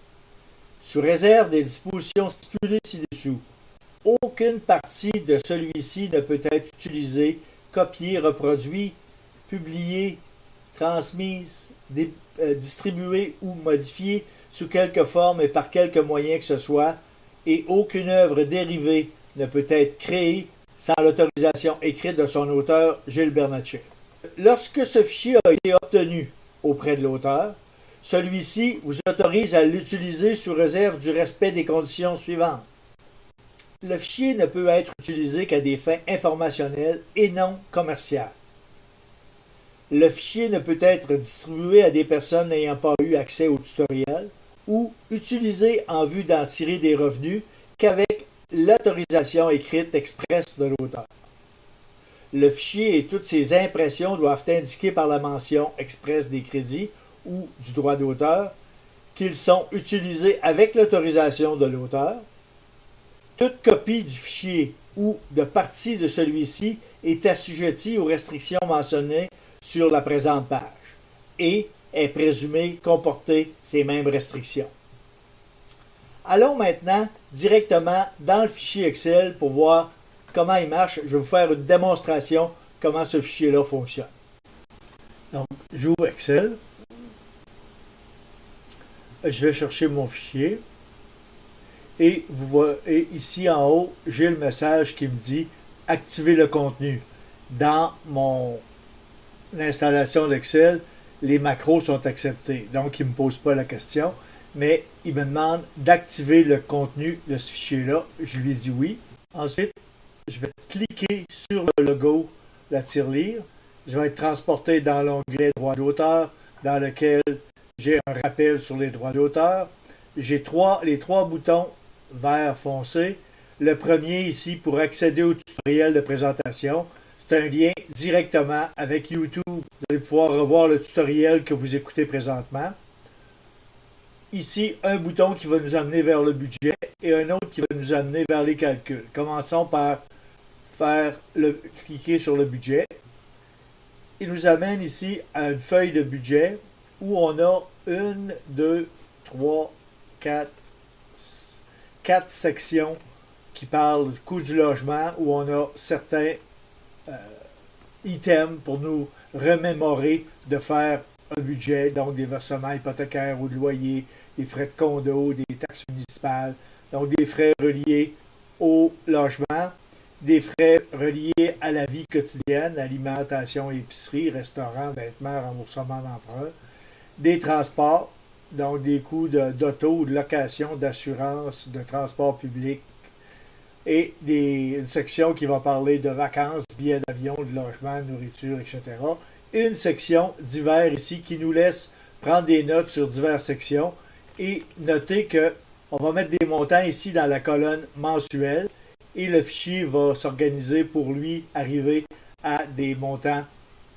Sous réserve des dispositions stipulées ci-dessous, aucune partie de celui-ci ne peut être utilisée, copiée, reproduite, publiée, transmise, distribuée ou modifiée sous quelque forme et par quelque moyen que ce soit, et aucune œuvre dérivée ne peut être créée sans l'autorisation écrite de son auteur, Gilles Bernatchez. Lorsque ce fichier a été obtenu auprès de l'auteur, celui-ci vous autorise à l'utiliser sous réserve du respect des conditions suivantes. Le fichier ne peut être utilisé qu'à des fins informationnelles et non commerciales. Le fichier ne peut être distribué à des personnes n'ayant pas eu accès au tutoriel ou utilisé en vue d'en tirer des revenus qu'avec l'autorisation écrite expresse de l'auteur. Le fichier et toutes ses impressions doivent indiquer par la mention expresse des crédits ou du droit d'auteur qu'ils sont utilisés avec l'autorisation de l'auteur. Toute copie du fichier ou de partie de celui-ci est assujettie aux restrictions mentionnées sur la présente page et est présumée comporter ces mêmes restrictions. Allons maintenant directement dans le fichier Excel pour voir comment il marche. Je vais vous faire une démonstration comment ce fichier-là fonctionne. Donc, j'ouvre Excel. Je vais chercher mon fichier. Et vous voyez ici en haut, j'ai le message qui me dit « Activer le contenu ». Dans mon installation d'Excel, les macros sont acceptés. Donc, il ne me pose pas la question, mais il me demande d'activer le contenu de ce fichier-là. Je lui dis oui. Ensuite, je vais cliquer sur le logo, la tirelire. Je vais être transporté dans l'onglet « Droits d'auteur » dans lequel j'ai un rappel sur les droits d'auteur. J'ai les trois boutons vert foncé. Le premier ici pour accéder au tutoriel de présentation. C'est un lien directement avec YouTube. Vous allez pouvoir revoir le tutoriel que vous écoutez présentement. Ici, un bouton qui va nous amener vers le budget et un autre qui va nous amener vers les calculs. Commençons par cliquer sur le budget. Il nous amène ici à une feuille de budget où on a 1, 2, 3, 4 sections qui parlent du coût du logement, où on a certains items pour nous remémorer de faire un budget, donc des versements hypothécaires ou de loyer, des frais de condo, des taxes municipales, donc des frais reliés au logement, des frais reliés à la vie quotidienne, alimentation, épicerie, restaurant, vêtements, remboursement d'emprunt, des transports, donc des coûts d'auto, de location, d'assurance, de transport public, et une section qui va parler de vacances, billets d'avion, de logement, de nourriture, etc. Et une section divers ici qui nous laisse prendre des notes sur diverses sections et noter qu'on va mettre des montants ici dans la colonne mensuelle et le fichier va s'organiser pour lui arriver à des montants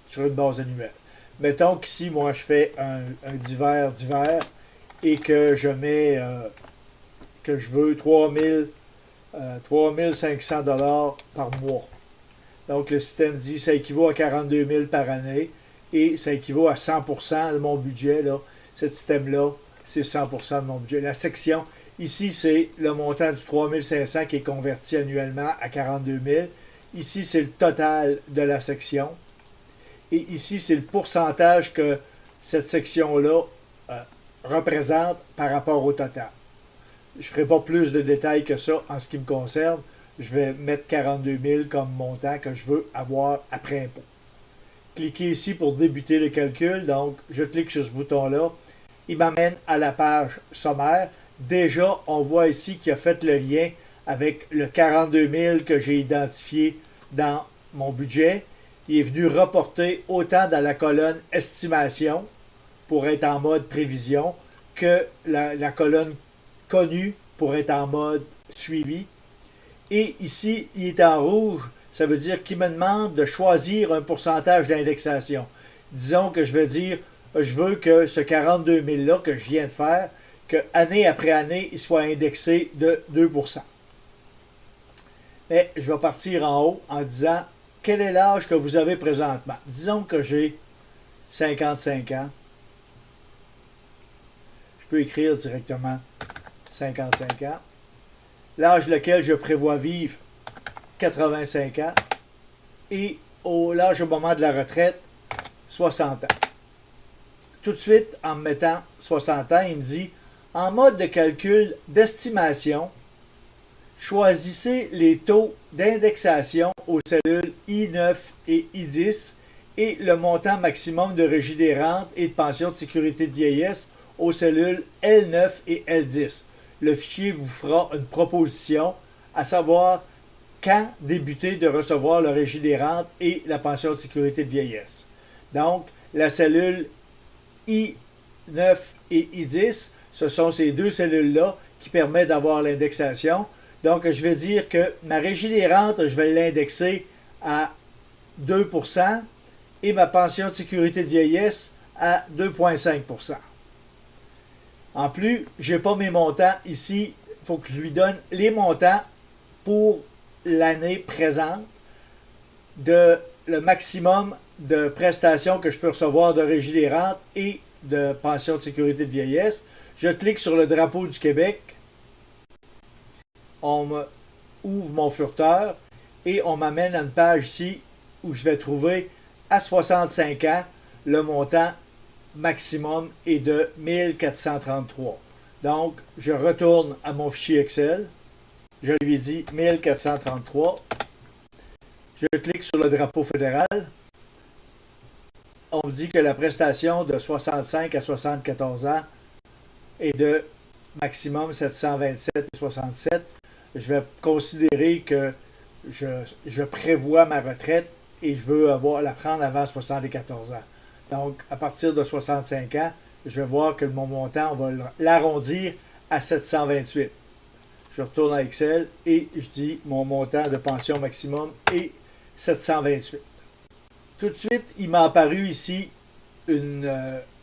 sur une base annuelle. Mettons qu'ici, moi, je fais un divers et que je mets que je veux 3500 $ par mois. Donc, le système dit ça équivaut à 42 000 par année et ça équivaut à 100% de mon budget. Là. Ce système-là, c'est 100% de mon budget. La section, ici, c'est le montant du 3500 qui est converti annuellement à 42 000. Ici, c'est le total de la section. Et ici, c'est le pourcentage que cette section-là représente par rapport au total. Je ne ferai pas plus de détails que ça en ce qui me concerne. Je vais mettre 42 000 comme montant que je veux avoir après impôt. Cliquez ici pour débuter le calcul. Donc, je clique sur ce bouton-là. Il m'amène à la page sommaire. Déjà, on voit ici qu'il a fait le lien avec le 42 000 que j'ai identifié dans mon budget. Il est venu reporter autant dans la colonne estimation pour être en mode prévision que la colonne connue pour être en mode suivi. Et ici, il est en rouge, ça veut dire qu'il me demande de choisir un pourcentage d'indexation. Disons que je vais dire, je veux que ce 42 000-là que je viens de faire, que année après année, il soit indexé de 2%. Mais je vais partir en haut en disant quel est l'âge que vous avez présentement? Disons que j'ai 55 ans. Je peux écrire directement 55 ans. L'âge lequel je prévois vivre, 85 ans. Et l'âge au moment de la retraite, 60 ans. Tout de suite, en me mettant 60 ans, il me dit, en mode de calcul d'estimation, choisissez les taux d'indexation aux cellules I9 et I10 et le montant maximum de régie des rentes et de pension de sécurité de vieillesse aux cellules L9 et L10. Le fichier vous fera une proposition, à savoir quand débuter de recevoir le régie des rentes et la pension de sécurité de vieillesse. Donc, la cellule I9 et I10, ce sont ces deux cellules-là qui permettent d'avoir l'indexation. Donc, je vais dire que ma régie des rentes, je vais l'indexer à 2% et ma pension de sécurité de vieillesse à 2,5%. En plus, je n'ai pas mes montants ici. Il faut que je lui donne les montants pour l'année présente de le maximum de prestations que je peux recevoir de régie des rentes et de pension de sécurité de vieillesse. Je clique sur le drapeau du Québec. On me ouvre mon furteur et on m'amène à une page ici où je vais trouver à 65 ans le montant maximum est de 1433. Donc, je retourne à mon fichier Excel. Je lui dis 1433. Je clique sur le drapeau fédéral. On me dit que la prestation de 65 à 74 ans est de maximum 727,67. Je vais considérer que je prévois ma retraite et je veux la prendre avant 74 ans. Donc, à partir de 65 ans, je vais voir que mon montant, on va l'arrondir à 728. Je retourne à Excel et je dis mon montant de pension maximum est 728. Tout de suite, il m'a apparu ici une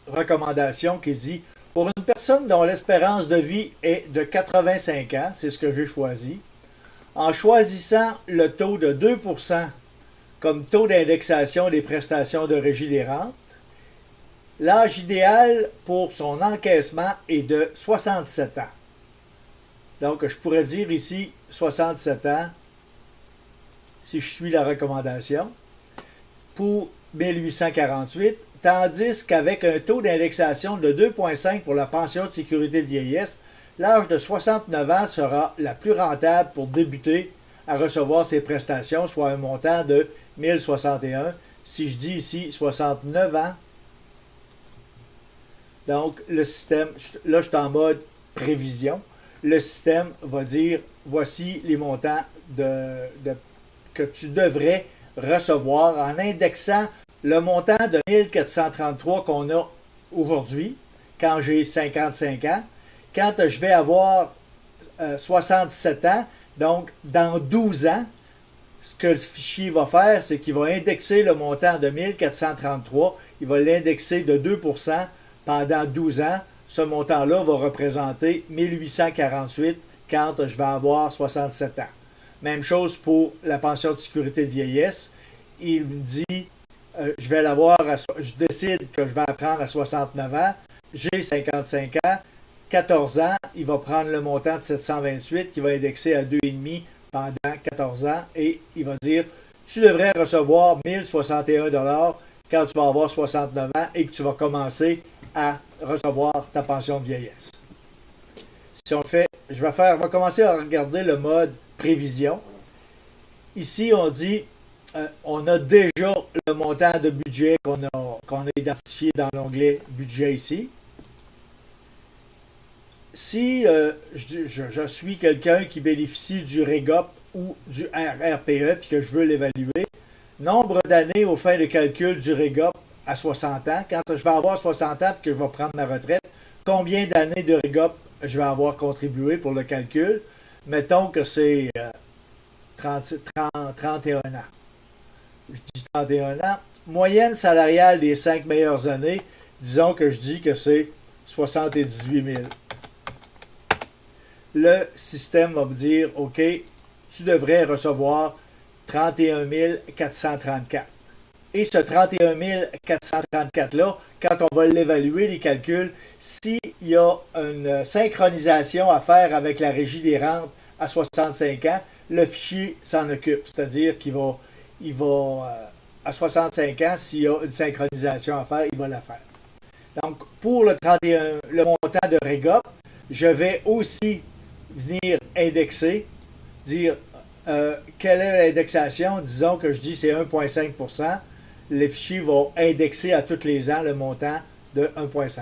recommandation qui dit pour une personne dont l'espérance de vie est de 85 ans, c'est ce que j'ai choisi, en choisissant le taux de 2% comme taux d'indexation des prestations de régie des rentes, l'âge idéal pour son encaissement est de 67 ans. Donc, je pourrais dire ici 67 ans si je suis la recommandation pour 1848, tandis qu'avec un taux d'indexation de 2,5 pour la pension de sécurité de vieillesse, l'âge de 69 ans sera la plus rentable pour débuter à recevoir ces prestations, soit un montant de 1061. Si je dis ici 69 ans, donc le système, là je suis en mode prévision, le système va dire voici les montants que tu devrais recevoir en indexant le montant de 1433 qu'on a aujourd'hui, quand j'ai 55 ans, quand je vais avoir 67 ans, donc dans 12 ans, ce que le fichier va faire, c'est qu'il va indexer le montant de 1433, il va l'indexer de 2% pendant 12 ans. Ce montant-là va représenter 1848 quand je vais avoir 67 ans. Même chose pour la pension de sécurité de vieillesse. Il me dit, je décide que je vais la prendre à 69 ans, j'ai 55 ans, 14 ans, il va prendre le montant de 728 qui va indexer à 2,5 pendant 14 ans et il va dire, tu devrais recevoir 1061 $ quand tu vas avoir 69 ans et que tu vas commencer à recevoir ta pension de vieillesse. Si on le fait, je vais commencer à regarder le mode prévision. Ici, on dit, on a déjà le montant de budget qu'on a identifié dans l'onglet budget ici. Si je suis quelqu'un qui bénéficie du REGOP ou du RRPE puis que je veux l'évaluer, nombre d'années au fin de calcul du REGOP à 60 ans, quand je vais avoir 60 ans et que je vais prendre ma retraite, combien d'années de REGOP je vais avoir contribué pour le calcul? Mettons que c'est 31 ans. Je dis 31 ans. Moyenne salariale des 5 meilleures années, disons que je dis que c'est 78 000. Le système va me dire, OK, tu devrais recevoir 31 434. Et ce 31 434-là, quand on va l'évaluer, les calculs, s'il y a une synchronisation à faire avec la Régie des rentes à 65 ans, le fichier s'en occupe. C'est-à-dire qu'il va, à 65 ans, s'il y a une synchronisation à faire, il va la faire. Donc, pour le 31, le montant de REGOP, je vais aussi venir indexer, dire quelle est l'indexation. Disons que je dis c'est 1,5 %. Le fichier va indexer à tous les ans le montant de 1,5.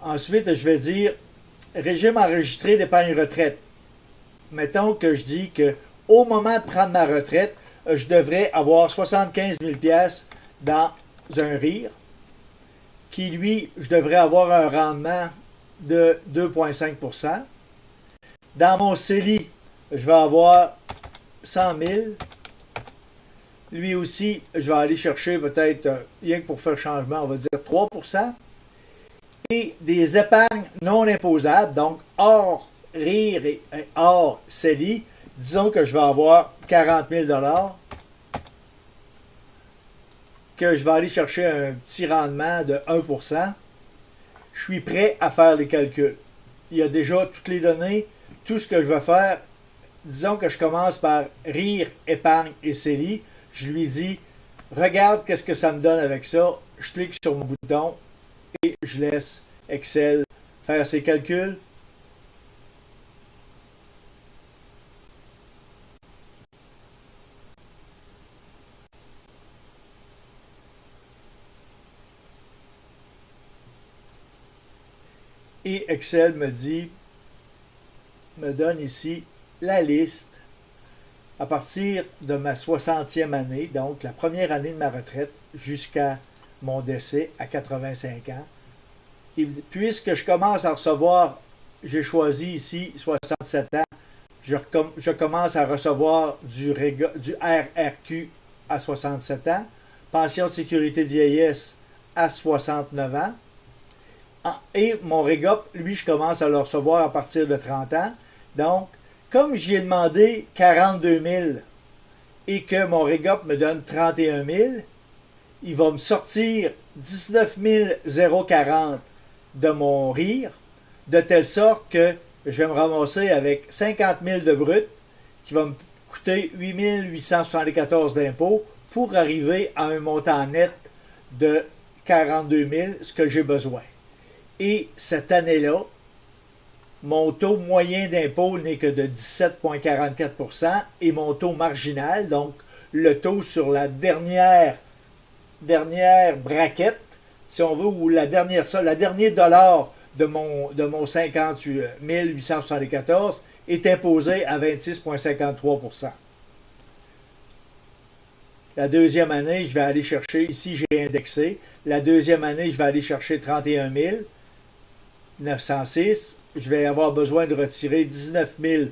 Ensuite, je vais dire régime enregistré d'épargne retraite. Mettons que je dis qu'au moment de prendre ma retraite, je devrais avoir 75 000 $ dans un RIR, qui, lui, je devrais avoir un rendement de 2,5 %. Dans mon CELI, je vais avoir 100 000. Lui aussi, je vais aller chercher peut-être, rien que pour faire changement, on va dire 3 %. Et des épargnes non imposables, donc hors RIR et hors CELI, disons que je vais avoir 40 000 $, que je vais aller chercher un petit rendement de 1 %. Je suis prêt à faire les calculs. Il y a déjà toutes les données, tout ce que je vais faire. Disons que je commence par RIR, épargne et CELI. Je lui dis, regarde qu'est-ce que ça me donne avec ça. Je clique sur mon bouton et je laisse Excel faire ses calculs. Et Excel me donne ici la liste à partir de ma 60e année, donc la première année de ma retraite, jusqu'à mon décès à 85 ans. Et puisque je commence à recevoir, j'ai choisi ici 67 ans, je commence à recevoir du RRQ à 67 ans, pension de sécurité de vieillesse à 69 ans, et mon REGOP, lui, je commence à le recevoir à partir de 30 ans. Donc, comme j'y ai demandé 42 000 et que mon REGOP me donne 31 000, il va me sortir 19 040 de mon RIR, de telle sorte que je vais me ramasser avec 50 000 de brut, qui va me coûter 8 874 d'impôts pour arriver à un montant net de 42 000, ce que j'ai besoin. Et cette année-là, mon taux moyen d'impôt n'est que de 17,44 % et mon taux marginal, donc le taux sur la dernière braquette, si on veut, ou la dernière dollar de mon 58 874 est imposé à 26,53 %. La deuxième année, je vais aller chercher, ici j'ai indexé, la deuxième année, je vais aller chercher 31 906. Je vais avoir besoin de retirer 19 000 de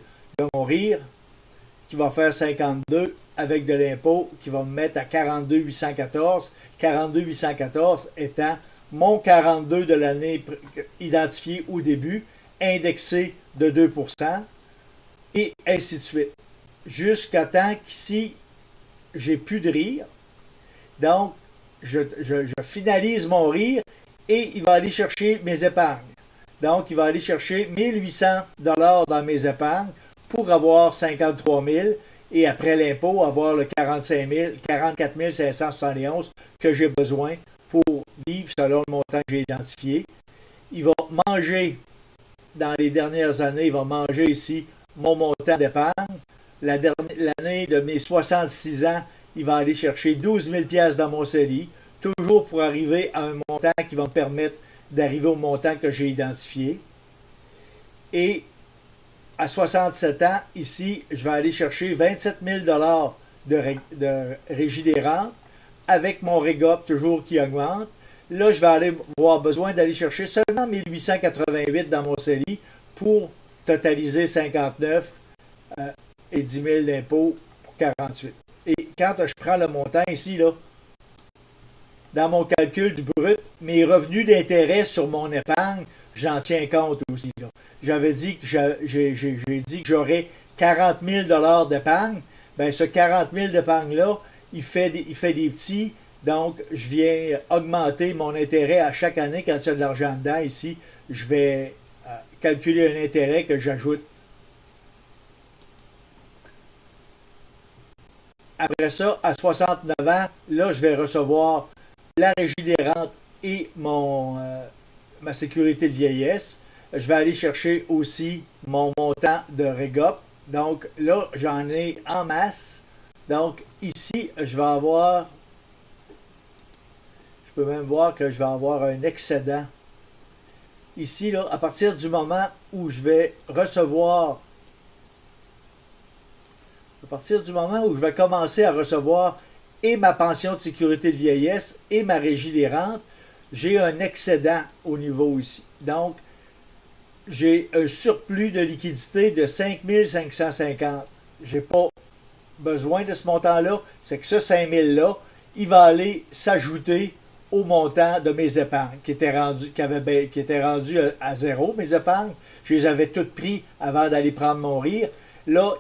mon RIR, qui va faire 52, avec de l'impôt, qui va me mettre à 42 814. 42 814 étant mon 42 de l'année identifié au début, indexé de 2 %, et ainsi de suite. Jusqu'à temps qu'ici, j'ai plus de RIR. Donc, je finalise mon RIR et il va aller chercher mes épargnes. Donc, il va aller chercher 1 800 $ dans mes épargnes pour avoir 53 000 et après l'impôt, avoir le 44 571 que j'ai besoin pour vivre selon le montant que j'ai identifié. Il va manger, dans les dernières années, il va manger ici mon montant d'épargne. L'année de mes 66 ans, il va aller chercher 12 000 $ dans mon CELI, toujours pour arriver à un montant qui va me permettre d'arriver au montant que j'ai identifié. Et à 67 ans, ici, je vais aller chercher 27 000 $ de Régie des rentes avec mon REGOP toujours qui augmente. Là, je vais avoir besoin d'aller chercher seulement 1 888 dans mon CELI pour totaliser 59 et 10 000 d'impôts pour 48. Et quand je prends le montant ici, là, dans mon calcul du brut, mes revenus d'intérêt sur mon épargne, j'en tiens compte aussi. J'avais dit que j'ai dit que j'aurais 40 000 $ d'épargne, ben ce 40 000 d'épargne-là, il fait des petits. Donc, je viens augmenter mon intérêt à chaque année quand il y a de l'argent dedans. Ici, je vais calculer un intérêt que j'ajoute. Après ça, à 69 ans, là, je vais recevoir la régie des rentes et ma sécurité de vieillesse. Je vais aller chercher aussi mon montant de REGOP. Donc là, j'en ai en masse. Donc ici, je vais avoir, je peux même voir que je vais avoir un excédent. Ici, là, à partir du moment où je vais recevoir, à partir du moment où je vais commencer à recevoir et ma pension de sécurité de vieillesse et ma régie des rentes, j'ai un excédent au niveau ici. Donc, j'ai un surplus de liquidité de 5 550. Je n'ai pas besoin de ce montant-là. C'est que ce 5 000-là, il va aller s'ajouter au montant de mes épargnes qui étaient rendues à zéro, mes épargnes. Je les avais toutes pris avant d'aller prendre mon rire. Là,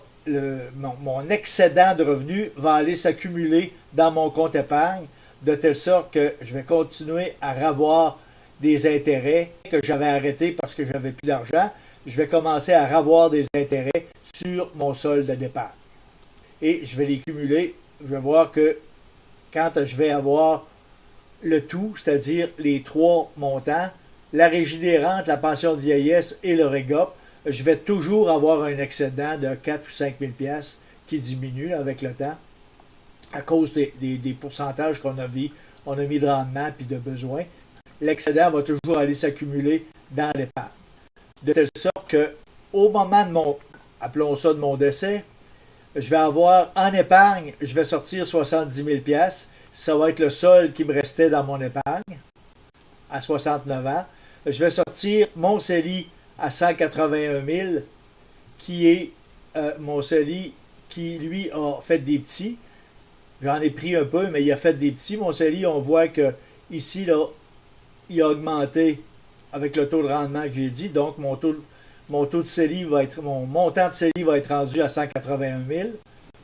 mon excédent de revenus va aller s'accumuler dans mon compte épargne de telle sorte que je vais continuer à avoir des intérêts que j'avais arrêtés parce que j'avais plus d'argent. Je vais commencer à avoir des intérêts sur mon solde d'épargne. Et je vais les cumuler. Je vais voir que quand je vais avoir le tout, c'est-à-dire les trois montants, la régie des rentes, la pension de vieillesse et le REGOP, je vais toujours avoir un excédent de 4 ou 5 000 piastres qui diminue avec le temps à cause des pourcentages qu'on a mis de rendement puis de besoins. L'excédent va toujours aller s'accumuler dans l'épargne. De telle sorte qu'au moment de appelons ça de mon décès, je vais avoir en épargne, je vais sortir 70 000 piastres. Ça va être le solde qui me restait dans mon épargne à 69 ans. Je vais sortir mon CELI à 181 000, qui est mon CELI qui, lui, a fait des petits. J'en ai pris un peu, mais il a fait des petits. Mon CELI, on voit que ici, là, il a augmenté avec le taux de rendement que j'ai dit. Donc, mon taux de CELI mon montant de CELI va être rendu à 181 000.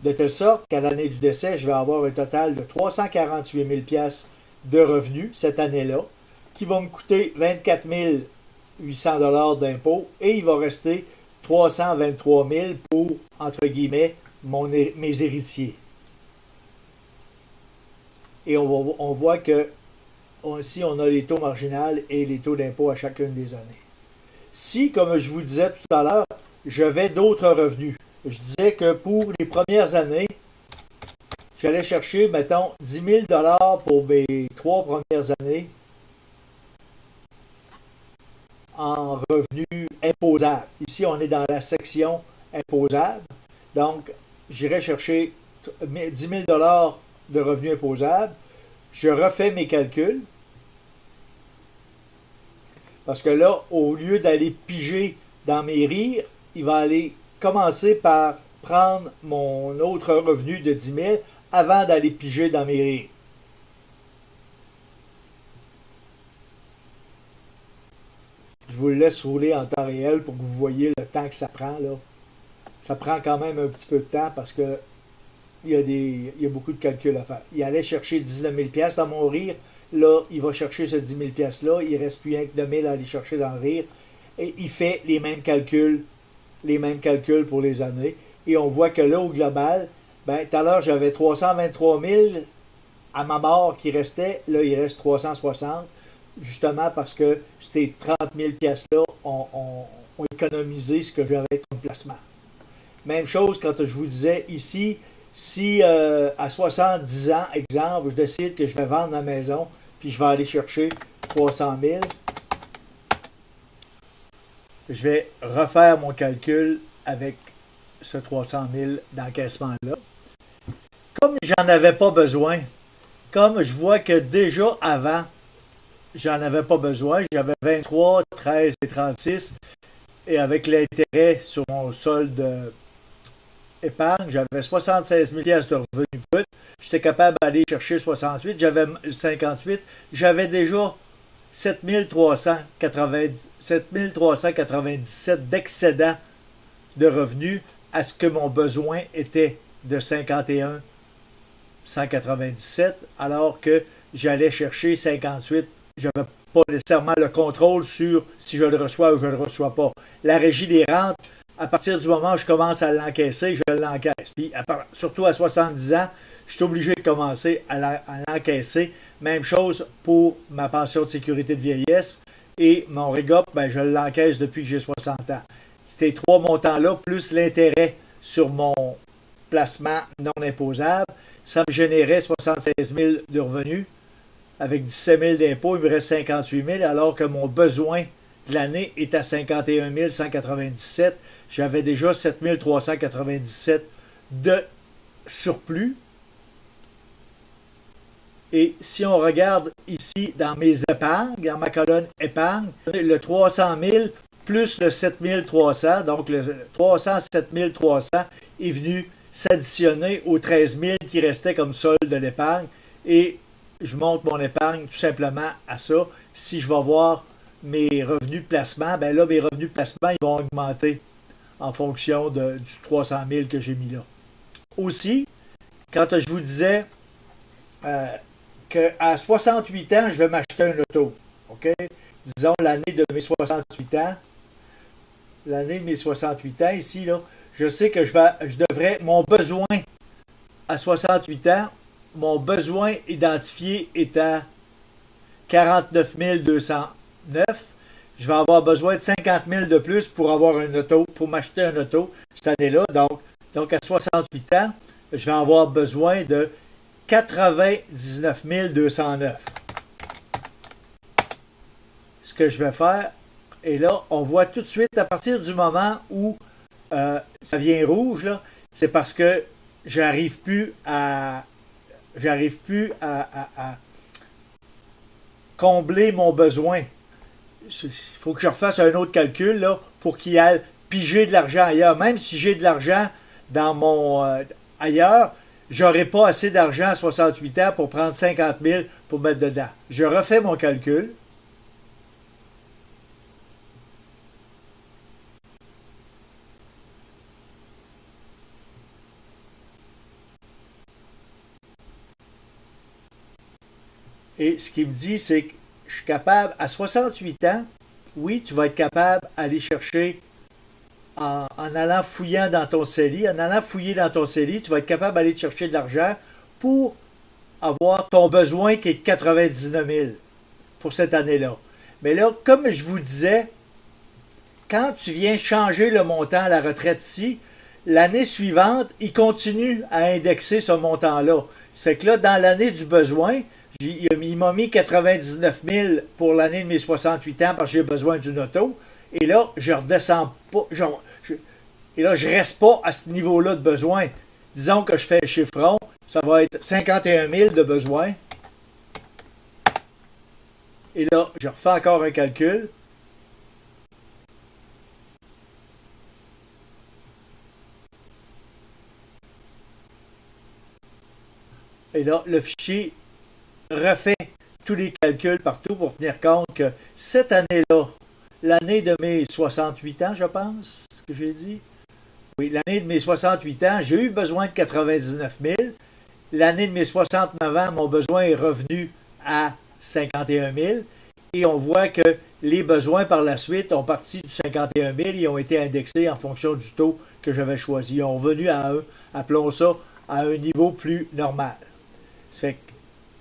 De telle sorte qu'à l'année du décès, je vais avoir un total de 348 000 piastres de revenus cette année-là, qui va me coûter 24 800 $ d'impôts, et il va rester 323 000 pour, entre guillemets, mes héritiers. Et on voit que ici, on a les taux marginaux et les taux d'impôt à chacune des années. Si, comme je vous disais tout à l'heure, j'avais d'autres revenus, je disais que pour les premières années, j'allais chercher, mettons, 10 000 $ pour mes 3 premières années en revenus imposables. Ici, on est dans la section imposable. Donc, j'irai chercher 10 000 $ de revenus imposables. Je refais mes calculs. Parce que là, au lieu d'aller piger dans mes rires, il va aller commencer par prendre mon autre revenu de 10 000 avant d'aller piger dans mes rires. Je vous le laisse rouler en temps réel pour que vous voyez le temps que ça prend, là. Ça prend quand même un petit peu de temps parce que il y a beaucoup de calculs à faire. Il allait chercher 19 000 $ dans mon rire. Là, il va chercher ce 10 000 $-là. Il ne reste plus rien que 2 000 à aller chercher dans le rire. Et il fait les mêmes calculs pour les années. Et on voit que là, au global, tout à l'heure, j'avais 323 000 à ma mort qui restait. Là, il reste 360. Justement parce que ces 30 000 $-là ont économisé ce que j'avais comme placement. Même chose quand je vous disais ici, si à 70 ans, exemple, je décide que je vais vendre ma maison, puis je vais aller chercher 300 000, je vais refaire mon calcul avec ce 300 000 d'encaissement-là. Comme j'en avais pas besoin, comme je vois que déjà avant, j'en avais pas besoin, j'avais 23, 13 et 36, et avec l'intérêt sur mon solde épargne, j'avais 76 000 $ de revenus bruts. J'étais capable d'aller chercher 68. J'avais 58. J'avais déjà 7 397 d'excédent de revenus à ce que mon besoin était de 51 197, alors que j'allais chercher 58. Je n'avais pas nécessairement le contrôle sur si je le reçois ou je ne le reçois pas. La régie des rentes, à partir du moment où je commence à l'encaisser, je l'encaisse. Puis, surtout à 70 ans, je suis obligé de commencer à l'encaisser. Même chose pour ma pension de sécurité de vieillesse. Et mon REGOP, ben, je l'encaisse depuis que j'ai 60 ans. Ces trois montants-là, plus l'intérêt sur mon placement non imposable, ça me générait 76 000 de revenus. Avec 17 000 d'impôts, il me reste 58 000, alors que mon besoin de l'année est à 51 197. J'avais déjà 7 397 de surplus. Et si on regarde ici dans mes épargnes, dans ma colonne épargne, le 300 000 plus le 7 300, donc le 307 300 est venu s'additionner aux 13 000 qui restaient comme solde de l'épargne. Et je monte mon épargne tout simplement à ça. Si je vais voir mes revenus de placement, ben là, mes revenus de placement, ils vont augmenter en fonction du 300 000 que j'ai mis là. Aussi, quand je vous disais qu'à 68 ans, je vais m'acheter un auto, OK? Disons l'année de mes 68 ans, ici, là, je sais que je devrais, mon besoin à 68 ans, mon besoin identifié est à 49 209. Je vais avoir besoin de 50 000 de plus pour avoir un auto, pour m'acheter un auto cette année-là. Donc, à 68 ans, je vais avoir besoin de 99 209. Ce que je vais faire, et là, on voit tout de suite, à partir du moment où ça vient rouge, là, c'est parce que j'arrive plus à combler mon besoin. Il faut que je refasse un autre calcul là, pour qu'il aille piger de l'argent ailleurs. Même si j'ai de l'argent dans mon ailleurs, j'aurai pas assez d'argent à 68 ans pour prendre 50 000 pour mettre dedans. Je refais mon calcul. Et ce qu'il me dit, c'est que je suis capable, à 68 ans, oui, tu vas être capable d'aller chercher en allant fouillant dans ton CELI, en allant fouiller dans ton CELI, tu vas être capable d'aller chercher de l'argent pour avoir ton besoin qui est de 99 000 pour cette année-là. Mais là, comme je vous disais, quand tu viens changer le montant à la retraite ici, l'année suivante, il continue à indexer ce montant-là. Ça fait que là, dans l'année du besoin, il m'a mis 99 000 pour l'année de mes 68 ans parce que j'ai besoin d'une auto. Et là, je redescends pas. Et là, je reste pas à ce niveau-là de besoin. Disons que je fais un chiffron, ça va être 51 000 de besoin. Et là, je refais encore un calcul. Et là, le fichier refait tous les calculs partout pour tenir compte que cette année-là, l'année de mes 68 ans, je pense, ce que j'ai dit. Oui, l'année de mes 68 ans, j'ai eu besoin de 99 000. L'année de mes 69 ans, mon besoin est revenu à 51 000. Et on voit que les besoins par la suite ont parti du 51 000 et ont été indexés en fonction du taux que j'avais choisi. Ils ont revenu appelons ça, à un niveau plus normal. Ça fait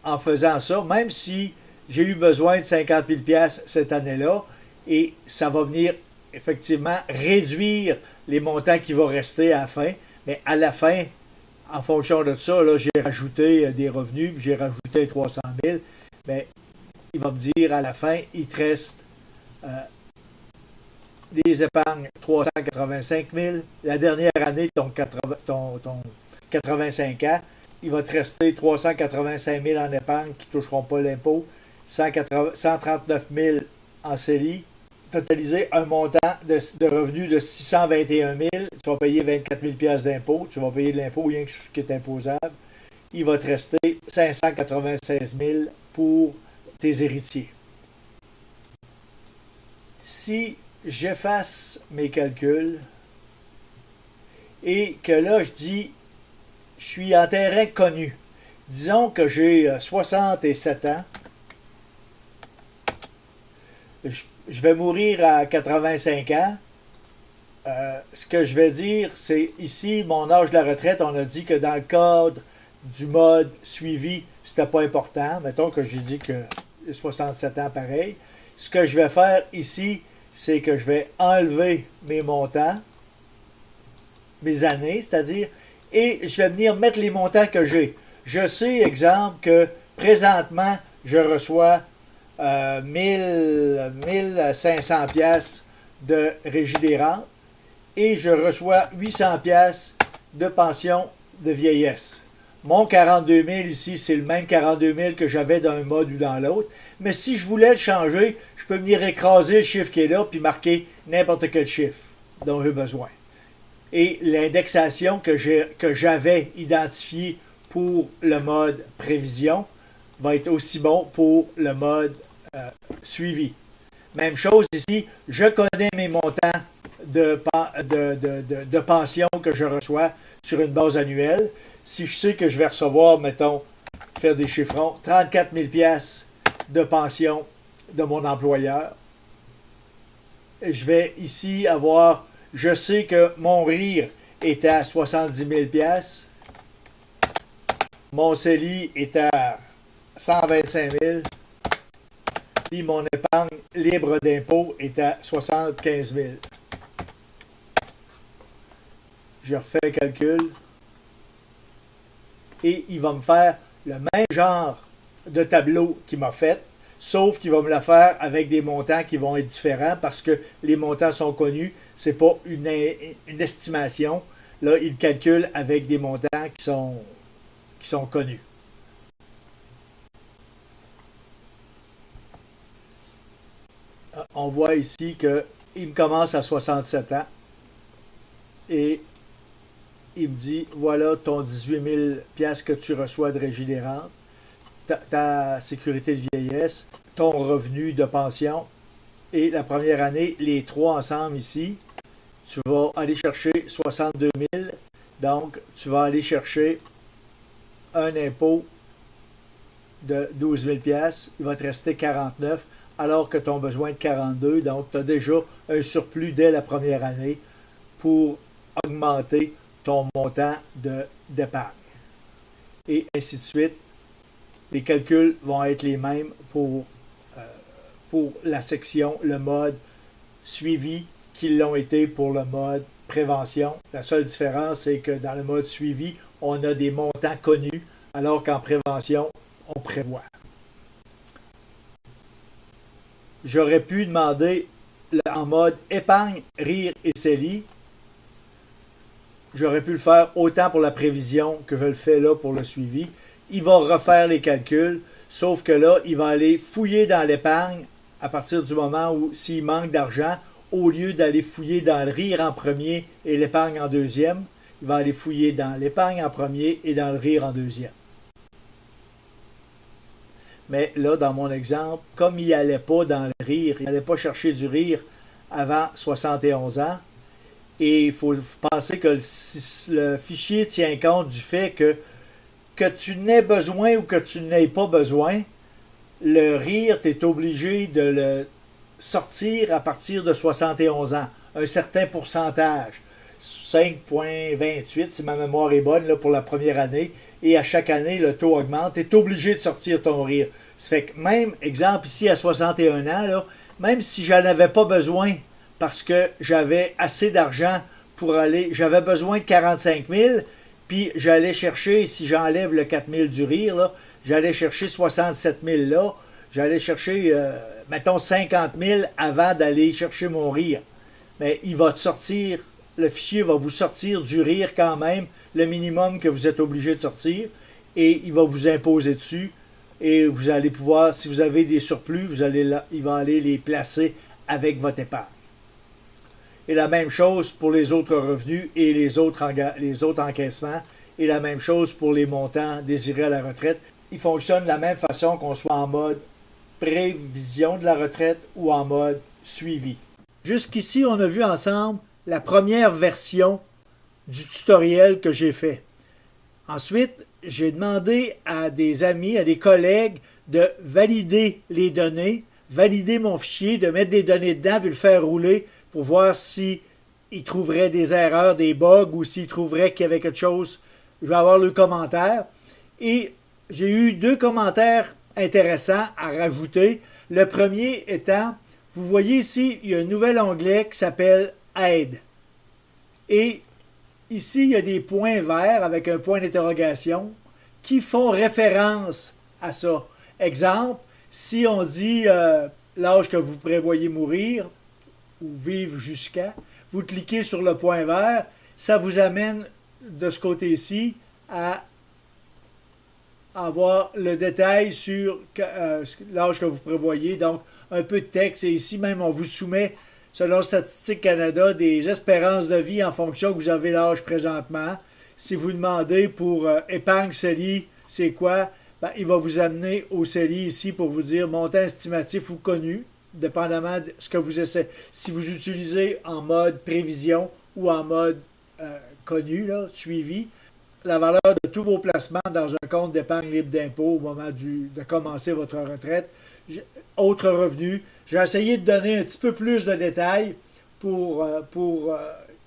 en faisant ça, même si j'ai eu besoin de 50 000 $ cette année-là, et ça va venir effectivement réduire les montants qui vont rester à la fin, mais à la fin, en fonction de ça, là, j'ai rajouté des revenus, j'ai rajouté 300 000, mais il va me dire à la fin, il te reste les épargnes 385 000, la dernière année, ton 85 ans, il va te rester 385 000 en épargne qui ne toucheront pas l'impôt, 139 000 en CELI, totaliser un montant de revenus de 621 000, tu vas payer 24 000 $ d'impôt, tu vas payer de l'impôt rien que ce qui est imposable, il va te rester 596 000 pour tes héritiers. Si j'efface mes calculs et que là je dis je suis en terrain connu. Disons que j'ai 67 ans. Je vais mourir à 85 ans. Ce que je vais dire, c'est ici, mon âge de la retraite, on a dit que dans le cadre du mode suivi, c'était pas important. Mettons que j'ai dit que 67 ans pareil. Ce que je vais faire ici, c'est que je vais enlever mes montants, mes années, c'est-à-dire, et je vais venir mettre les montants que j'ai. Je sais, exemple, que présentement, je reçois 1500 pièces de Régie des rentes et je reçois 800 pièces de pension de vieillesse. Mon 42 000 ici, c'est le même 42 000 que j'avais dans un mode ou dans l'autre. Mais si je voulais le changer, je peux venir écraser le chiffre qui est là puis marquer n'importe quel chiffre dont j'ai besoin. Et l'indexation que j'avais identifiée pour le mode prévision va être aussi bon pour le mode suivi. Même chose ici, je connais mes montants de pension que je reçois sur une base annuelle. Si je sais que je vais recevoir, mettons, faire des chiffrons, 34 000 pièces de pension de mon employeur, je vais ici avoir, je sais que mon RIR est à 70 000 pièces, mon CELI est à 125 000, puis mon épargne libre d'impôt est à 75 000. Je refais le calcul et il va me faire le même genre de tableau qu'il m'a fait, sauf qu'il va me le faire avec des montants qui vont être différents parce que les montants sont connus. Ce n'est pas une estimation. Là, il calcule avec des montants qui sont connus. On voit ici qu'il me commence à 67 ans et il me dit, voilà ton 18 000 piastres que tu reçois de Régie des rentes, ta sécurité de vieillesse, ton revenu de pension, et la première année, les trois ensemble ici, tu vas aller chercher 62 000, donc tu vas aller chercher un impôt de 12 000 piastres, il va te rester 49, alors que tu as besoin de 42, donc tu as déjà un surplus dès la première année pour augmenter ton montant d'épargne. Et ainsi de suite. Les calculs vont être les mêmes pour la section, le mode suivi qu'ils l'ont été pour le mode prévention. La seule différence, c'est que dans le mode suivi, on a des montants connus, alors qu'en prévention, on prévoit. J'aurais pu demander en mode épargne, RIR et CELI. J'aurais pu le faire autant pour la prévision que je le fais là pour le suivi. Il va refaire les calculs, sauf que là, il va aller fouiller dans l'épargne à partir du moment où s'il manque d'argent, au lieu d'aller fouiller dans le RIR en premier et l'épargne en deuxième, il va aller fouiller dans l'épargne en premier et dans le RIR en deuxième. Mais là, dans mon exemple, comme il n'allait pas dans le RIR, il n'allait pas chercher du RIR avant 71 ans, et il faut penser que le fichier tient compte du fait que tu n'aies besoin ou que tu n'aies pas besoin, le RIR, tu es obligé de le sortir à partir de 71 ans, un certain pourcentage, 5,28 si ma mémoire est bonne là, pour la première année, et à chaque année, le taux augmente, tu es obligé de sortir ton RIR. Ça fait que même, exemple ici à 61 ans, là, même si je n'en avais pas besoin parce que j'avais assez d'argent pour aller, j'avais besoin de 45 000, puis j'allais chercher, si j'enlève le 4 000 du RIR, là, j'allais chercher 67 000 là, j'allais chercher, mettons, 50 000 avant d'aller chercher mon RIR. Mais il va te sortir, le fichier va vous sortir du RIR quand même, le minimum que vous êtes obligé de sortir, et il va vous imposer dessus, et vous allez pouvoir, si vous avez des surplus, il va aller les placer avec votre épargne. Et la même chose pour les autres revenus et les autres encaissements. Et la même chose pour les montants désirés à la retraite. Ils fonctionnent de la même façon qu'on soit en mode prévision de la retraite ou en mode suivi. Jusqu'ici, on a vu ensemble la première version du tutoriel que j'ai fait. Ensuite, j'ai demandé à des amis, à des collègues de valider les données, valider mon fichier, de mettre des données dedans puis le faire rouler pour voir s'ils trouveraient des erreurs, des bugs ou s'ils trouveraient qu'il y avait quelque chose. Je vais avoir le commentaire. Et j'ai eu 2 commentaires intéressants à rajouter. Le premier étant, vous voyez ici, il y a un nouvel onglet qui s'appelle Aide. Et ici, il y a des points verts avec un point d'interrogation qui font référence à ça. Exemple, si on dit l'âge que vous prévoyez mourir ou vivre jusqu'à, vous cliquez sur le point vert, ça vous amène de ce côté-ci à avoir le détail sur l'âge que vous prévoyez. Donc, un peu de texte. Et ici même, on vous soumet, selon Statistique Canada, des espérances de vie en fonction que vous avez l'âge présentement. Si vous demandez pour épargne CELI, c'est quoi? Ben, il va vous amener au CELI ici pour vous dire montant estimatif ou connu, dépendamment de ce que vous essayez. Si vous utilisez en mode prévision ou en mode connu, là, suivi, la valeur de tous vos placements dans un compte d'épargne libre d'impôt au moment de commencer votre retraite. Autre revenu. J'ai essayé de donner un petit peu plus de détails pour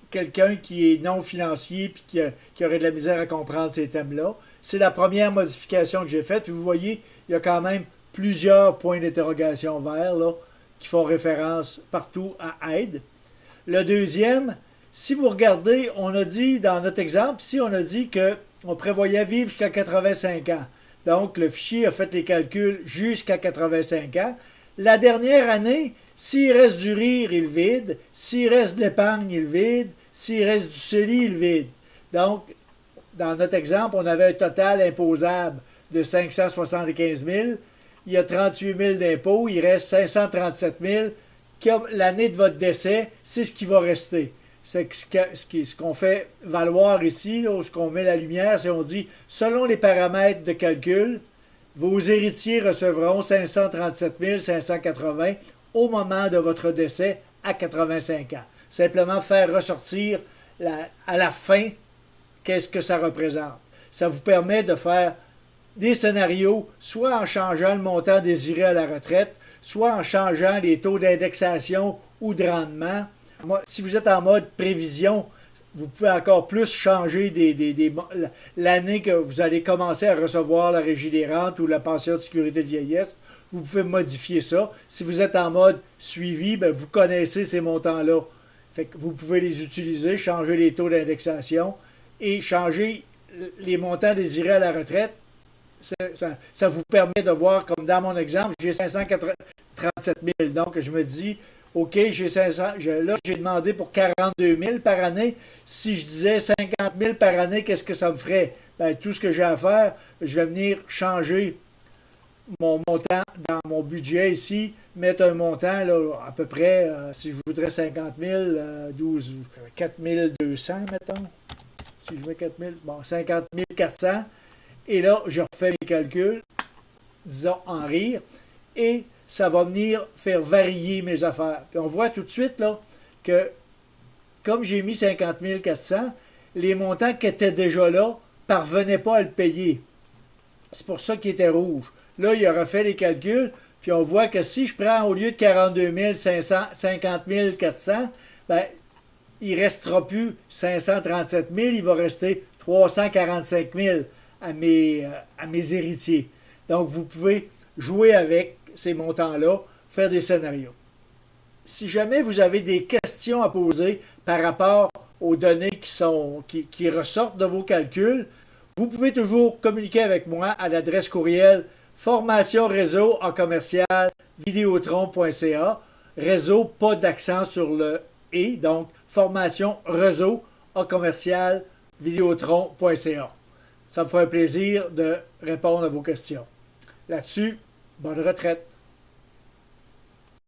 quelqu'un qui est non financier et qui aurait de la misère à comprendre ces thèmes-là. C'est la première modification que j'ai faite. Puis vous voyez, il y a quand même plusieurs points d'interrogation verts là, qui font référence partout à aide. Le deuxième, si vous regardez, on a dit dans notre exemple, ici on a dit qu'on prévoyait vivre jusqu'à 85 ans. Donc le fichier a fait les calculs jusqu'à 85 ans. La dernière année, s'il reste du rire, il vide. S'il reste de l'épargne, il vide. S'il reste du CELI, il vide. Donc, dans notre exemple, on avait un total imposable de 575 000. Il y a 38 000 d'impôts. Il reste 537 000. Comme l'année de votre décès, c'est ce qui va rester. C'est ce qu'on fait valoir ici, là, où ce qu'on met la lumière, c'est on dit, selon les paramètres de calcul, vos héritiers recevront 537 580 au moment de votre décès à 85 ans. Simplement faire ressortir à la fin qu'est-ce que ça représente. Ça vous permet de faire des scénarios, soit en changeant le montant désiré à la retraite, soit en changeant les taux d'indexation ou de rendement. Si vous êtes en mode prévision, vous pouvez encore plus changer l'année que vous allez commencer à recevoir la régie des rentes ou la pension de sécurité de vieillesse. Vous pouvez modifier ça. Si vous êtes en mode suivi, bien, vous connaissez ces montants-là. Fait que vous pouvez les utiliser, changer les taux d'indexation et changer les montants désirés à la retraite. Ça vous permet de voir, comme dans mon exemple, j'ai 537 000. Donc, je me dis, OK, j'ai 500. Là, j'ai demandé pour 42 000 par année. Si je disais 50 000 par année, qu'est-ce que ça me ferait? Bien, tout ce que j'ai à faire, je vais venir changer mon montant dans mon budget ici, mettre un montant là, à peu près, si je voudrais 50 000, 4 200, mettons. Si je mets 4 000, bon, 50 400. Et là, je refais mes calculs, disons en rire, et ça va venir faire varier mes affaires. Puis on voit tout de suite là, que, comme j'ai mis 50 400, les montants qui étaient déjà là ne parvenaient pas à le payer. C'est pour ça qu'il était rouge. Là, il a refait les calculs, puis on voit que si je prends au lieu de 42 500, 50 400, ben, il ne restera plus 537 000, il va rester 345 000 à mes héritiers. Donc, vous pouvez jouer avec ces montants-là, faire des scénarios. Si jamais vous avez des questions à poser par rapport aux données qui ressortent de vos calculs, vous pouvez toujours communiquer avec moi à l'adresse courriel formationreseau@vidéotron.ca. Réseau, pas d'accent sur le « et », donc formationreseau@vidéotron.ca. Ça me fera un plaisir de répondre à vos questions. Là-dessus, bonne retraite.